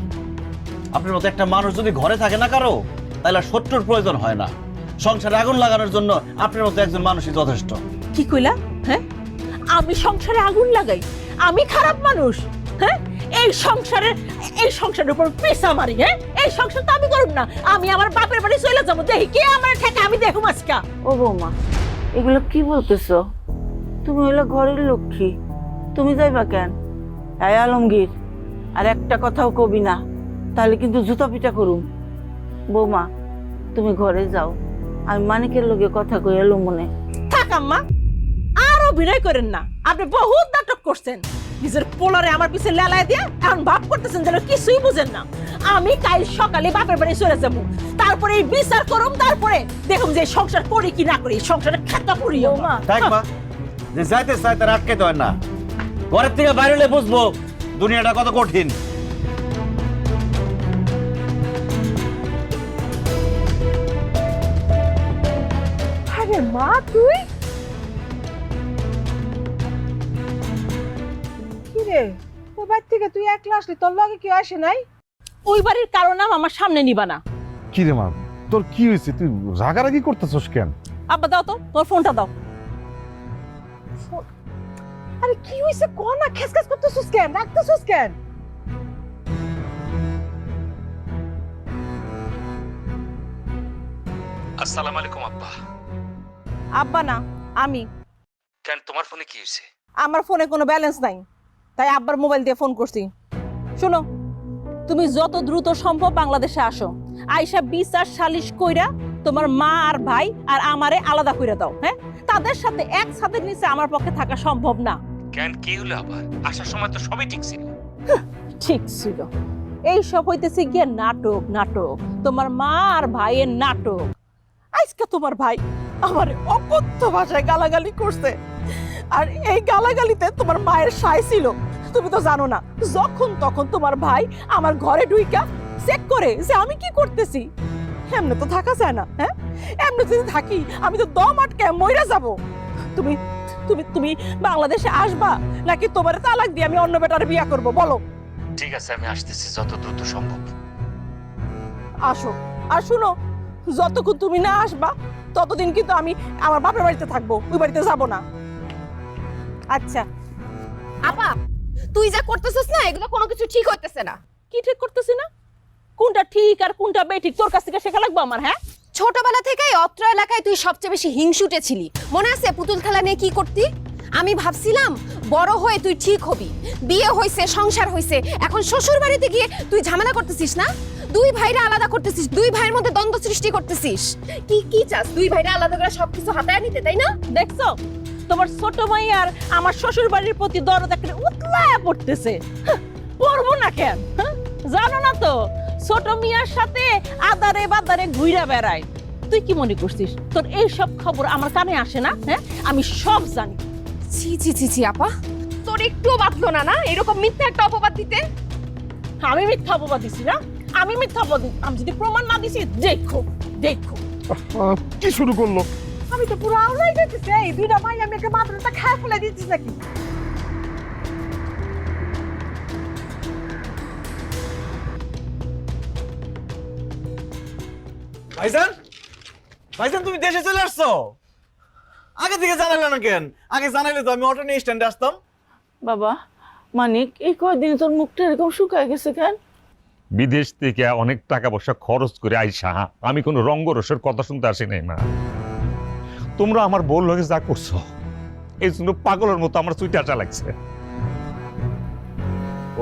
আপনার মতো একটা মানুষ যদি ঘরে থাকে না কারো, তাহলে শত্রুর প্রয়োজন হয় না। সংসারে আগুন লাগানোর জন্য আপনার মতো একজন মানুষই যথেষ্ট। কি কইলা? হ্যাঁ, আমি সংসারে আগুন লাগাই? আমি খারাপ মানুষ? হ্যাঁ, এই সংসারের উপর পেশা মারি? হ্যাঁ, এই সংসার তো আমি করব না, আমি আমার বাপের বাড়ি চলে যাবো, দেখি কে আমার ঠেকে আমি দেখুম আজকা। ও বৌমা, এগুলো কি বলতেছো? তুমি হলো ঘরের লক্ষ্মী, তুমি যাইবা কেন? এই আলমগীর, আর একটা কথাও কবি না, তাহলে কিন্তু জুতা পিটা করুম। বৌমা, তুমি ঘরে যাও, আমি মানিকের লগে কথা কই এলো মনে। থাক আম্মা, আর অভিনয় করেন না, আপনি বহুত নাটক করছেন, নিজের পোলারে আমার পিছে লেলায় দিয়ে এখন ভাব করতেছেন যেন কিছুই বুঝেন না। আমি কাল সকালে বাপের বাড়ি চলে যাবো, তারপরে এই বিচার করুম, তারপরে দেখুন যে সংসার করি কি না করি, সংসারে খাতা করি। দেখবা যে যাইতে চাই তার আটকে দেয় না, ঘরের থেকে বাইরে হলে বুঝবো দুনিয়াটা কত কঠিন। আরে মা, তুই কি রে, ওই বাড়ি থেকে তুই একলা আসলি, তোর লগে কেউ আসে নাই? ওই বাড়ির কারো নাম আমার সামনে নিবা না। কি রে মা, তোর কি হয়েছে? তুই রাগারাগি করতেছস কেন? আব্বা দাও তো তোর ফোনটা দাও। আরে কি হইছে ক না, খেসখেস করতেছিস কেন, রাখতেছিস কেন? আসসালামু আলাইকুম আব্বা। আব্বা না, আমি। কেন, তোমার ফোনে কি হয়েছে? আমার ফোনে কোনো ব্যালেন্স নাই, তাই আব্বার মোবাইল দিয়ে ফোন করছি। শোনো, তুমি যত দ্রুত সম্ভব বাংলাদেশে আসো, আইসা বিচার সালিশ কইরা তোমার মা আর ভাই আর আমারে আলাদা কইরা দাও। হ্যাঁ, তাদের সাথে এক ছাদের নিচে আমার পক্ষে থাকা সম্ভব না। কেন, কি হলো আবার? আসার সময় তো সবই ঠিক ছিল। ঠিক ছিল, এই সব হইতেছে গিয়ে নাটক। নাটক তোমার মা আর ভাইয়ের নাটক। আজকে তোমার ভাই আমার অকথ্য ভাষায় গালাগালি করছে, আর এই গালাগালিতে তোমার মায়ের সায় ছিল। তুমি তো জানো না, যখন তখন তোমার ভাই আমার ঘরে ঢুইকা চেক করে যে আমি কি করতেছি। এমনি তো থাকা যায় না। হ্যাঁ, এমনি যদি থাকি আমি তো দম আটকে মইরা যাব। তুমি তুমি তুমি বাংলাদেশে আসবা নাকি তোমার তালাক দিয়ে আমি অন্য বেটার বিয়া করব? বলো। ঠিক আছে, আমি আসতেছি যত দ্রুত সম্ভব। আসো, আর শুনো, যতক্ষণ তুমি না আসবা ততদিন কিন্তু আমি আমার বাপের বাড়িতে থাকবো, ওই বাড়িতে যাব না। আচ্ছা আপা, তুই যা করতেছিস না এগুলো কোনো কিছু ঠিক হইতেছে না। কি ঠিক করতেছি না? কোনটা ঠিক আর কোনটা বেঠিক তোর কাছ থেকে শেখা লাগবে আমার? হ্যাঁ, ছোটবেলা থেকেই অত্র এলাকায় তুই সবচেয়ে বেশি হিংসুটে ছিলি। মনে আছে পুতুল খেলা নিয়ে কি করতি? আমি ভাবছিলাম বড় হয়ে তুই ঠিক হবি, বিয়ে হইছে, সংসার হইছে, এখন শ্বশুর বাড়িতে গিয়ে তুই ঝামেলা করতেছিস না? দুই ভাইরা আলাদা করতেছিস, দুই ভাইয়ের মধ্যে দ্বন্দ্ব সৃষ্টি করতেছিস। কি কি চাস? দুই ভাইরা আলাদা করে সবকিছু হাতায় নিতে, তাই না? দেখছো তোমার ছোট ভাই আর আমার শ্বশুর বাড়ির প্রতি দরদ একটা উতলায়া পড়তেছে। পড়বো না কেন? জানো না তো ছোট মিয়ার সাথে আদারে বাদারে ঘুইরা বেড়ায়। তুই কি মনে করছিস তোর এই সব খবর আমার কানে আসে না? হ্যাঁ, আমি সব জানি। ছি ছি ছি ছি আপা, তোর একটুও বাঁধলো না না এরকম মিথ্যা একটা অপবাদ দিতে? আমি মিথ্যা অপবাদ দিছি না? আমি মিথ্যা অপবাদ দিছি? আমি যদি প্রমাণ না দিছি দেখো দেখো। কি শুরু করলো? আমি তো পুরো আউলাই গেছি। এই দুইটা ভাই আমি একটা মাত্রটা খেয়ে ফেলে দিচ্ছি নাকি? ভাইজান, ভাইজান তুমি দেশে চলে আসছো? আগে থেকে জানালে না কেন? আগে জানাইলে তো আমি অটো নিয়ে স্ট্যান্ডে আসতাম। বাবা মানিক, এই কয়দিন তোর মুখটা এরকম শুকায় গেছে কেন? বিদেশ থেকে অনেক টাকা পয়সা খরচ করে আইসা আমি কোনো রঙ্গরসের কথা শুনতে আসি নাই মা। তোমরা আমার বল লগে যা করছো এই জন্য পাগলের মতো আমার চুইটা আটা লাগছে।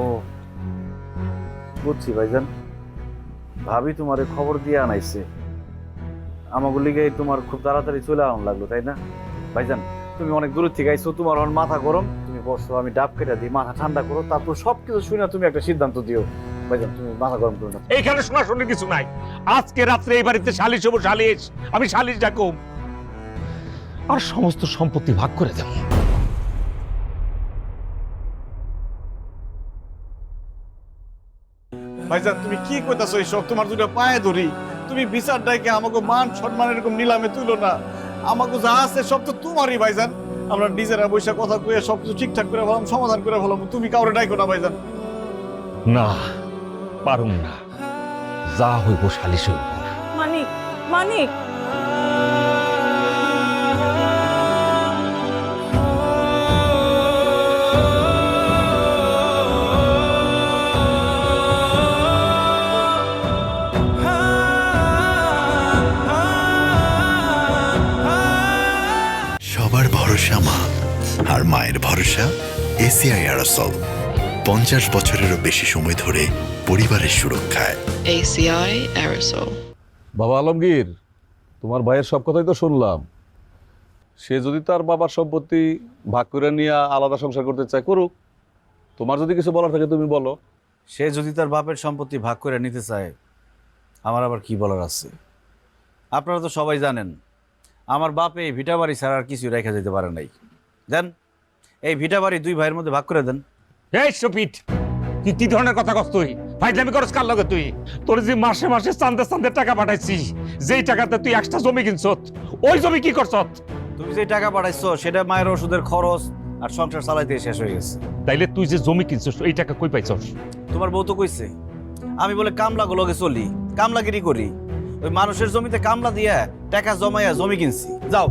ও বুঝছি ভাইজান, ভাবি তোমারে খবর দিয়ে আনাইছে, আমাকে লিগে তোমার খুব তাড়াতাড়ি চলে আনানো লাগলো, তাই না? ভাইজান তুমি অনেক দূর থেকে আইছো, তোমার এখন মাথা গরম, তুমি বসো, আমি ডাব কেটে দিই, মাথা ঠান্ডা করো, তারপর সবকিছু শুনে তুমি একটা সিদ্ধান্ত দিও। ভাইজান তুমি মাথা গরম করো না। এইখানে শোনাশোনি কিছু নাই। আজকে রাত্রে এই বাড়িতে সালিশ হবো, সালিশ। আমি সালিশ ডাকুম আর সমস্ত সম্পত্তি ভাগ করে দেব। ভাইজান তুমি কি কইতাছো এইসব? তোমার দুটো পায়ে ধরি, তুমি বিচার ডাইকে আমাকে মান সম্মান এরকম নিলামে তুলো না। আমাকে যা আছে সব তো তোমারই ভাইজান। আমরা নিজেরা বৈশা কথা কয়ে সবকিছু ঠিকঠাক করে ফেলাম, সমাধান করে ফেলাম, তুমি কাউরে ডাইকো না ভাইজান। না পারুম না, যা হইব সালিশ হইব। মানিক, মানিক, সবার ভরসা মা, আর মায়ের ভরসা এসিআই অ্যারোসল। 50 বছরেরও বেশি সময় ধরে পরিবারের সুরক্ষায়। ACI Aerosol. বাবা আলমগীর, তোমার ভাইয়ের সব কথাই তো শুনলাম। সে যদি তার বাবার সম্পত্তি ভাগ করে নিয়ে আলাদা সংসার করতে চায়, করুক। তোমার যদি কিছু বলার থাকে তুমি বলো। সে যদি তার বাপের সম্পত্তি ভাগ করে নিতে চায়, আমার আবার কি বলার আছে? আপনারা তো সবাই জানেন আমার বাপে এই ভিটা বাড়ি ছাড়া আর কিছু রেখে যেতে পারে নাই। দেন এই ভিটা বাড়ি দুই ভাইয়ের মধ্যে ভাগ করে দেন। এই সপিট, তুই কি ধরনের কথা কস? তুই ফাইজলামি করস কার লগে? তুই তোর যে মাসে মাসে চান্দে চান্দে টাকা পাঠাইছিস, যেই টাকাতে তুই একটা জমি কিনছত, ওই জমি কি করছত? তুমি যে টাকা পাঠাইছো সেটা মায়ের ওষুধের খরচ আর সংসার চালাইতে শেষ হয়ে গেছে। তাইলে তুই যে জমি কিনছস এই টাকা কই পাইছস? তোমার বউ তো কইছে আমি বলে কামলা গুলোকে চলি, কামলাগিরি করি, ওই মানুষের জমিতে কামলা দিয়া টাকা জমাইয়া জমি কিনছি। যাও।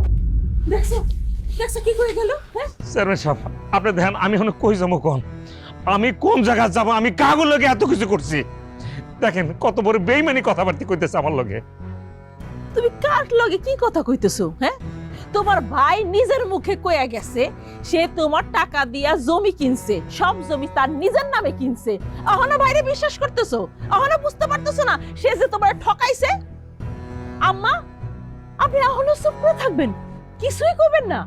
দেখছো দেখছো কি কই গেল? হ্যাঁ, চেয়ারম্যান সাহেব আপনি দেখেন আমি এখন কই যাবো, কোন আমি কোন জায়গায় যাবো? আমি কাগজ লগে এত কিছু করছি, দেখেন কত বড় বেইমানি কথাবার্তা কইতেছে আমার লগে। তুমি কার লগে কি কথা কইতেছো? হ্যাঁ, তোমার ভাই নিজের মুখে কইয়া গেছে সে তোমার টাকা দিয়া জমি কিনছে, সব জমি তার নিজের নামে কিনছে। এখনো বাইরে বিশ্বাস করতেছো? এখনো বুঝতে পারতেছো না সে যে তোমার ঠকাইছে? আম্মা আপনি এখনো চুপ করে থাকবেন, কিছুই করবেন না?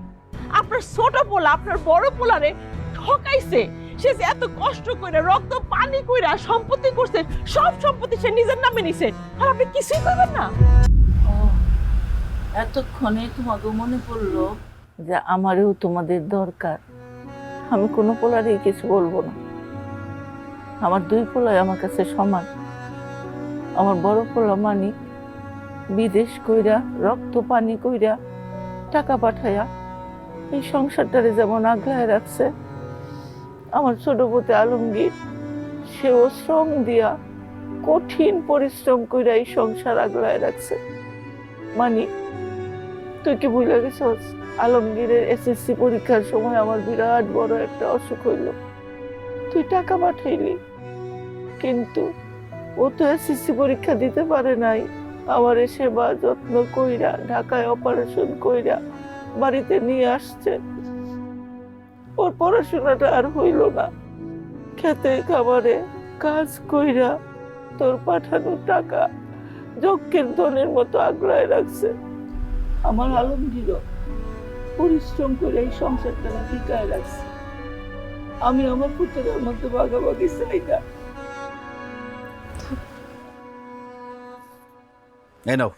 আপনার ছোট পোলা আপনার বড় পোলারে ঠকাইছে, সে যে এত কষ্ট করে রক্ত পানি কইরা সম্পত্তি করছে, সব সম্পত্তি সে নিজের নামে নিছে, আর আপনি কিছুই করবেন না? এতক্ষণে তোমাকে মনে পড়লো যে আমারও তোমাদের দরকার। আমি কোনো পোলারই কিছু বলবো না। আমার দুই পোলাই আমার কাছে সমান। আমার বড় পোলা মানিক বিদেশ কইরা রক্ত পানি কইরা টাকা পাঠাইয়া এই সংসারটারে যেমন আগলায় রাখছে, আমার ছোট পুতে আলমগীর সেও শ্রম দিয়া কঠিন পরিশ্রম কইরা এই সংসার আগলায় রাখছে। মানিক তুই কি ভুলে গেছস? আলমগীরের এসএসসি পরীক্ষার সময় আমার বিরাট বড় একটা অসুখ হইল। তুই তুই টাকা পাঠাইলি, কিন্তু ও তো এসএসসি পরীক্ষা দিতে পারে নাই। আমার সেবা যত্ন কইরা ঢাকায় অপারেশন কইরা বাড়িতে নিয়ে আসছে। ওর পড়াশোনাটা আর হইল না। খেতে খাবারে কাজ কইরা তোর পাঠানো টাকা যজ্ঞের ধনের মতো আগলায় রাখছে। আমার আলমগীর পরিশ্রম করে এই সংসারটা টিকায় রাখছে। আমি আমার পুত্রের মধ্যে ভাগাভাগি চাই না। এই নাও,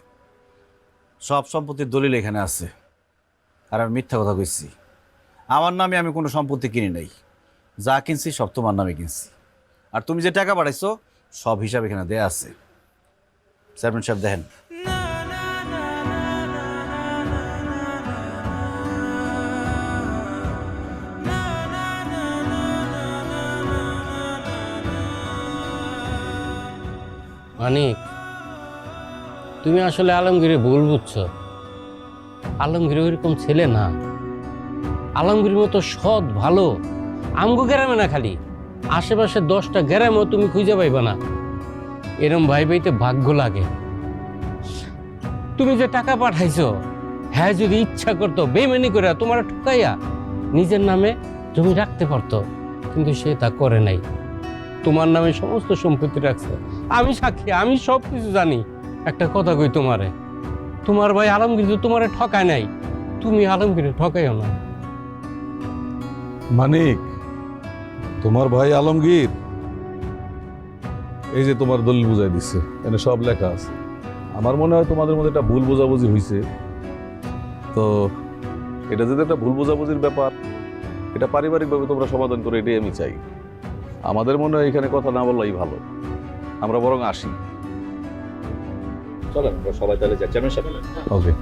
সব সম্পত্তির দলিল এখানে আছে। আর আমি মিথ্যা কথা কইছি? আমার নামে আমি কোনো সম্পত্তি কিনি নাই। যা কিনছি সব তোমার নামে কিনছি। আর তুমি যে টাকা পাঠাইছো সব হিসাব এখানে দেয়া আছে। চেয়ারম্যান সাহেব দেখেন। মানিক, তুমি আসলে আলমগীরে ভুল বুঝছো। আলমগীর ওইরকম ছেলে না। আলমগীর মতো সৎ ভালো আমগো গ্রামে না, খালি আশেপাশে 10টা গ্রামেও তুমি খুঁজে পাইবা না। এরম ভাই ভাইতে ভাগ্য লাগে। তুমি যে টাকা পাঠাইছো, হ্যাঁ যদি ইচ্ছা করতো বেইমানি করে তোমার ঠকাইয়া নিজের নামে জমি রাখতে পারতো, কিন্তু সে তা করে নাই। তোমার নামে সমস্ত সম্পত্তি রাখছে। আমি সাক্ষী, আমি সব কিছু জানি। একটা কথা কই তোমারে, তোমার ভাই আলমগীর তো তোমারে ঠকায় নাই, তুমি আলমগীরে ঠকাইও না। মানিক, তোমার ভাই আলমগীর এই যে তোমার দলিল বুঝাই দিচ্ছে, এখানে সব লেখা আছে। আমার মনে হয় তোমাদের মধ্যে একটা ভুল বোঝাবুঝি হয়েছে। তো এটা যদি একটা ভুল বোঝাবুঝির ব্যাপার, এটা পারিবারিকভাবে তোমরা সমাধান করে, এটাই আমি চাই। আমাদের মনে হয় এখানে কথা না বললেই ভালো। আমরা বরং আসি। চলেন সবাই তাহলে যাই। চেয়ারম্যান সাহেব ওকে,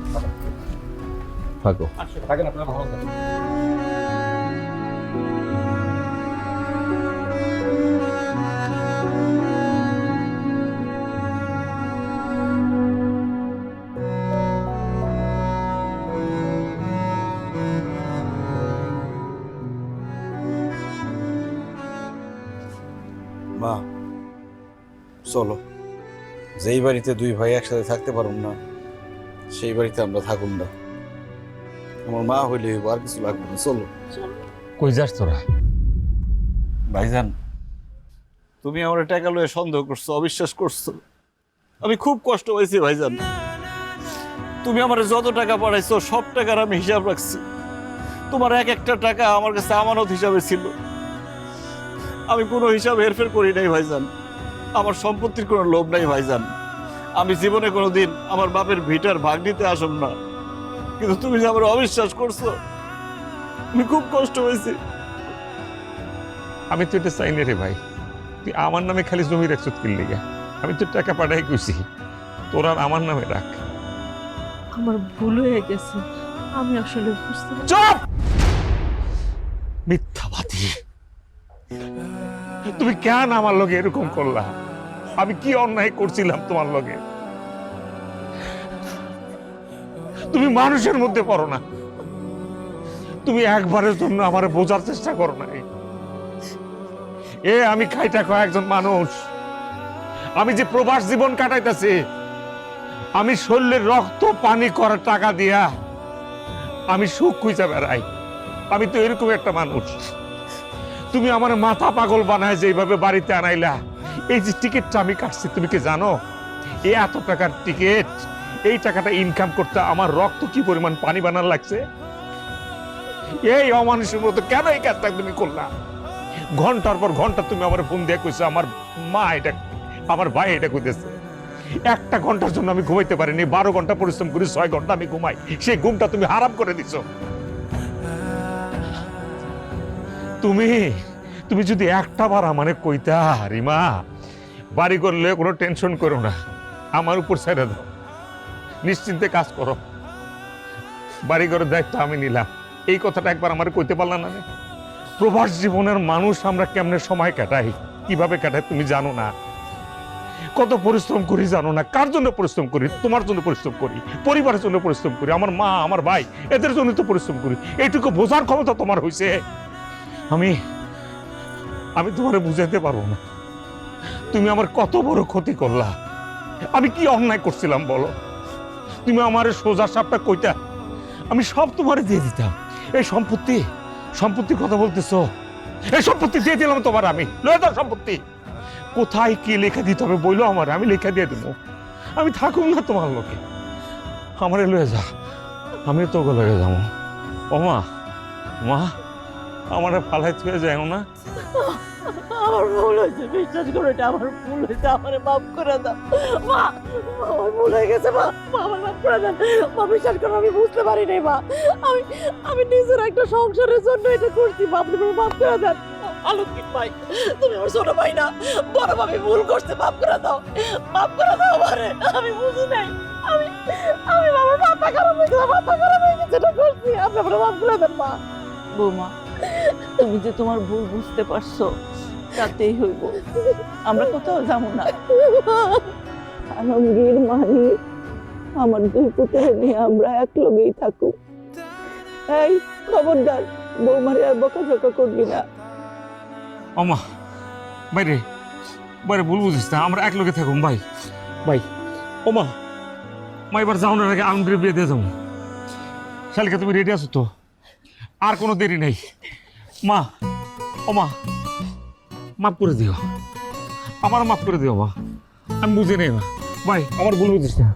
থাকো। থাকেন আপনারা, ভালো থাকেন। মা চলো, যেই বাড়িতে দুই ভাই একসাথে থাকতে পারুন না সেই বাড়িতে আমরা থাকুন না। আমার মা হইলে আর কিছু লাগবে না। চলো। কই যাস তোরা? ভাইজান, তুমি আমার টাকা লয়ে সন্দেহ করছো, অবিশ্বাস করছো। আমি খুব কষ্ট পাইছি ভাইজান। তুমি আমার যত টাকা পাঠাইছো সব টাকার আমি হিসাব রাখছি। তোমার এক একটা টাকা আমার কাছে আমানত হিসাবে ছিল। আমি কোনো হিসাব হেরফের করি নাই ভাইজান। আমার সম্পত্তির কোনো লোভ নাই ভাইজান। আমি জীবনে কোনোদিন আমার বাপের ভিটার ভাগ নিতে আসব না, কিন্তু তুমি যে আমার অবিশ্বাস করছো, আমি খুব কষ্ট হয়েছে। আমি তো এটা চাই না রে ভাই। তুই আমার নামে খালি জমি রাখছত কি লিগা? আমি তো টাকা পাঠাই কইছি, তোর আর আমার নামে রাখ। আমার ভুল হয়ে গেছে, আমি আসলে বুঝতে পারি। চুপ! মিথ্যাবাদী! তুমি কেন আমার লগে এরকম করলা? আমি কি অন্যায় করছিলাম তোমার লগে? তুমি মানুষের মধ্যে পড়ো না। তুমি একবারের জন্য আমার বোঝার চেষ্টা করো না। আমি খাইটা খাওয়া একজন মানুষ। আমি যে প্রবাস জীবন কাটাইতেছি, আমি শরীরের রক্ত পানি করার টাকা দিয়া আমি সুখ খুঁজে বেড়াই। আমি তো এরকম একটা মানুষ। তুমি আমার মাথা পাগল বানায় যেভাবে বাড়িতে আনাইলা। এই যে টিকিটটা আমি কাটছি, তুমি কি জানো এই এত টাকার টিকিট, এই টাকাটা ইনকাম করতে আমার রক্ত কি পরিমাণ পানি বানার লাগছে? এই অমানুষের মতো কেন এই কাজটা তুমি করলা? ঘন্টার পর ঘন্টা তুমি আমার ফোন দিয়ে কইছো আমার মা এটা, আমার ভাই এটা কইতেছে। একটা ঘন্টার জন্য আমি ঘুমাইতে পারিনি। 12 ঘন্টা পরিশ্রম করি, 6 ঘন্টা আমি ঘুমাই। সেই ঘুমটা তুমি হারাম করে দিছো। তুমি যদি একটা বার আমারে কইতা, রিমা বাড়ি করলে কোনো টেনশন করো না, আমার উপর ছেড়ে দাও, নিশ্চিন্তে কাজ করো, বাড়ি ঘরের দায়িত্ব আমি নিলাম, এই কথাটা একবার আমার কইতে পারলাম না? প্রবাস জীবনের মানুষ আমরা কেমনে সময় কাটাই, কিভাবে কাটাই তুমি জানো না। কত পরিশ্রম করি জানো না? কার জন্য পরিশ্রম করি? তোমার জন্য পরিশ্রম করি, পরিবারের জন্য পরিশ্রম করি, আমার মা আমার ভাই এদের জন্য তো পরিশ্রম করি। এইটুকু বোঝার ক্ষমতা তোমার হয়েছে। আমি তোমারে বুঝাইতে পারবো না তুমি আমার কত বড় ক্ষতি করলা। আমি কি অন্যায় করছিলাম বলো? তুমি আমার সোজা সাপটা কইটা আমি সব তোমারে দিয়ে দিতাম। এই সম্পত্তির কথা বলতেছো, এই সম্পত্তি দিয়ে দিলাম তোমার, আমি লয়ে দাও সম্পত্তি। কোথায় কি লেখা দিতে হবে বইলো আমার, আমি লেখা দিয়ে দেবো। আমি থাকুম না তোমার লোকে, আমারে লয়ে যা, আমি তোকে লয়ে যাবো। ও মা, মা আমারে ফালাই থুয়ে যাও না। আমার ভুল হয়েছে, বিশ্বাস করো এটা আমার ভুল হয়েছে, আমার মাফ করে দাও মা। আমার ভুল হয়ে গেছে মা, আমার মাফ করে দেন মা। বিশ্বাস করো আমি বুঝতে পারি নাই মা, আমি নিজের একটা সংসারের জন্য এটা করছি মা। আপনি মাফ করে দেন। আলমগীর ভাই, তুমি আমার ছোট ভাই না, বড় ভাবি ভুল করছে, মাফ করে দাও, মাফ করে দাও আমারে। আমি বুঝি নাই, আমি বাবার মাথা খারাপ হয়ে গেছে, মাথা খারাপ হয়ে গেছে, এটা করছি। আপনি আমার মাফ করে দেন মা। বৌমা, তুমি যে তোমার ভুল বুঝতে পারছো তাতেই হইব, আমরা কোথাও যাবো না। আলমগীর, মাহি, আমার দুই পুত্রের নিয়ে আমরা এক লগেই থাকুক। এই খবরদার, বৌমারে আর বকাঝকা করবি না। ওমা বাইরে বাইরে ভুল বুঝিস না, আমরা এক লোকে থাকুম ভাই। ভাই ওমা, মা এবার যাওয়ার আগে আলমগীরের বিয়ে দিয়ে যাবো। শালিকা তুমি রেডি আছো তো? আর কোনো দেরি নেই মা। ওমা মাফ করে দিও, আমার মাফ করে দিও মা, আমি বুঝে নেই মা। ভাই আমার ভুল বুঝিস না।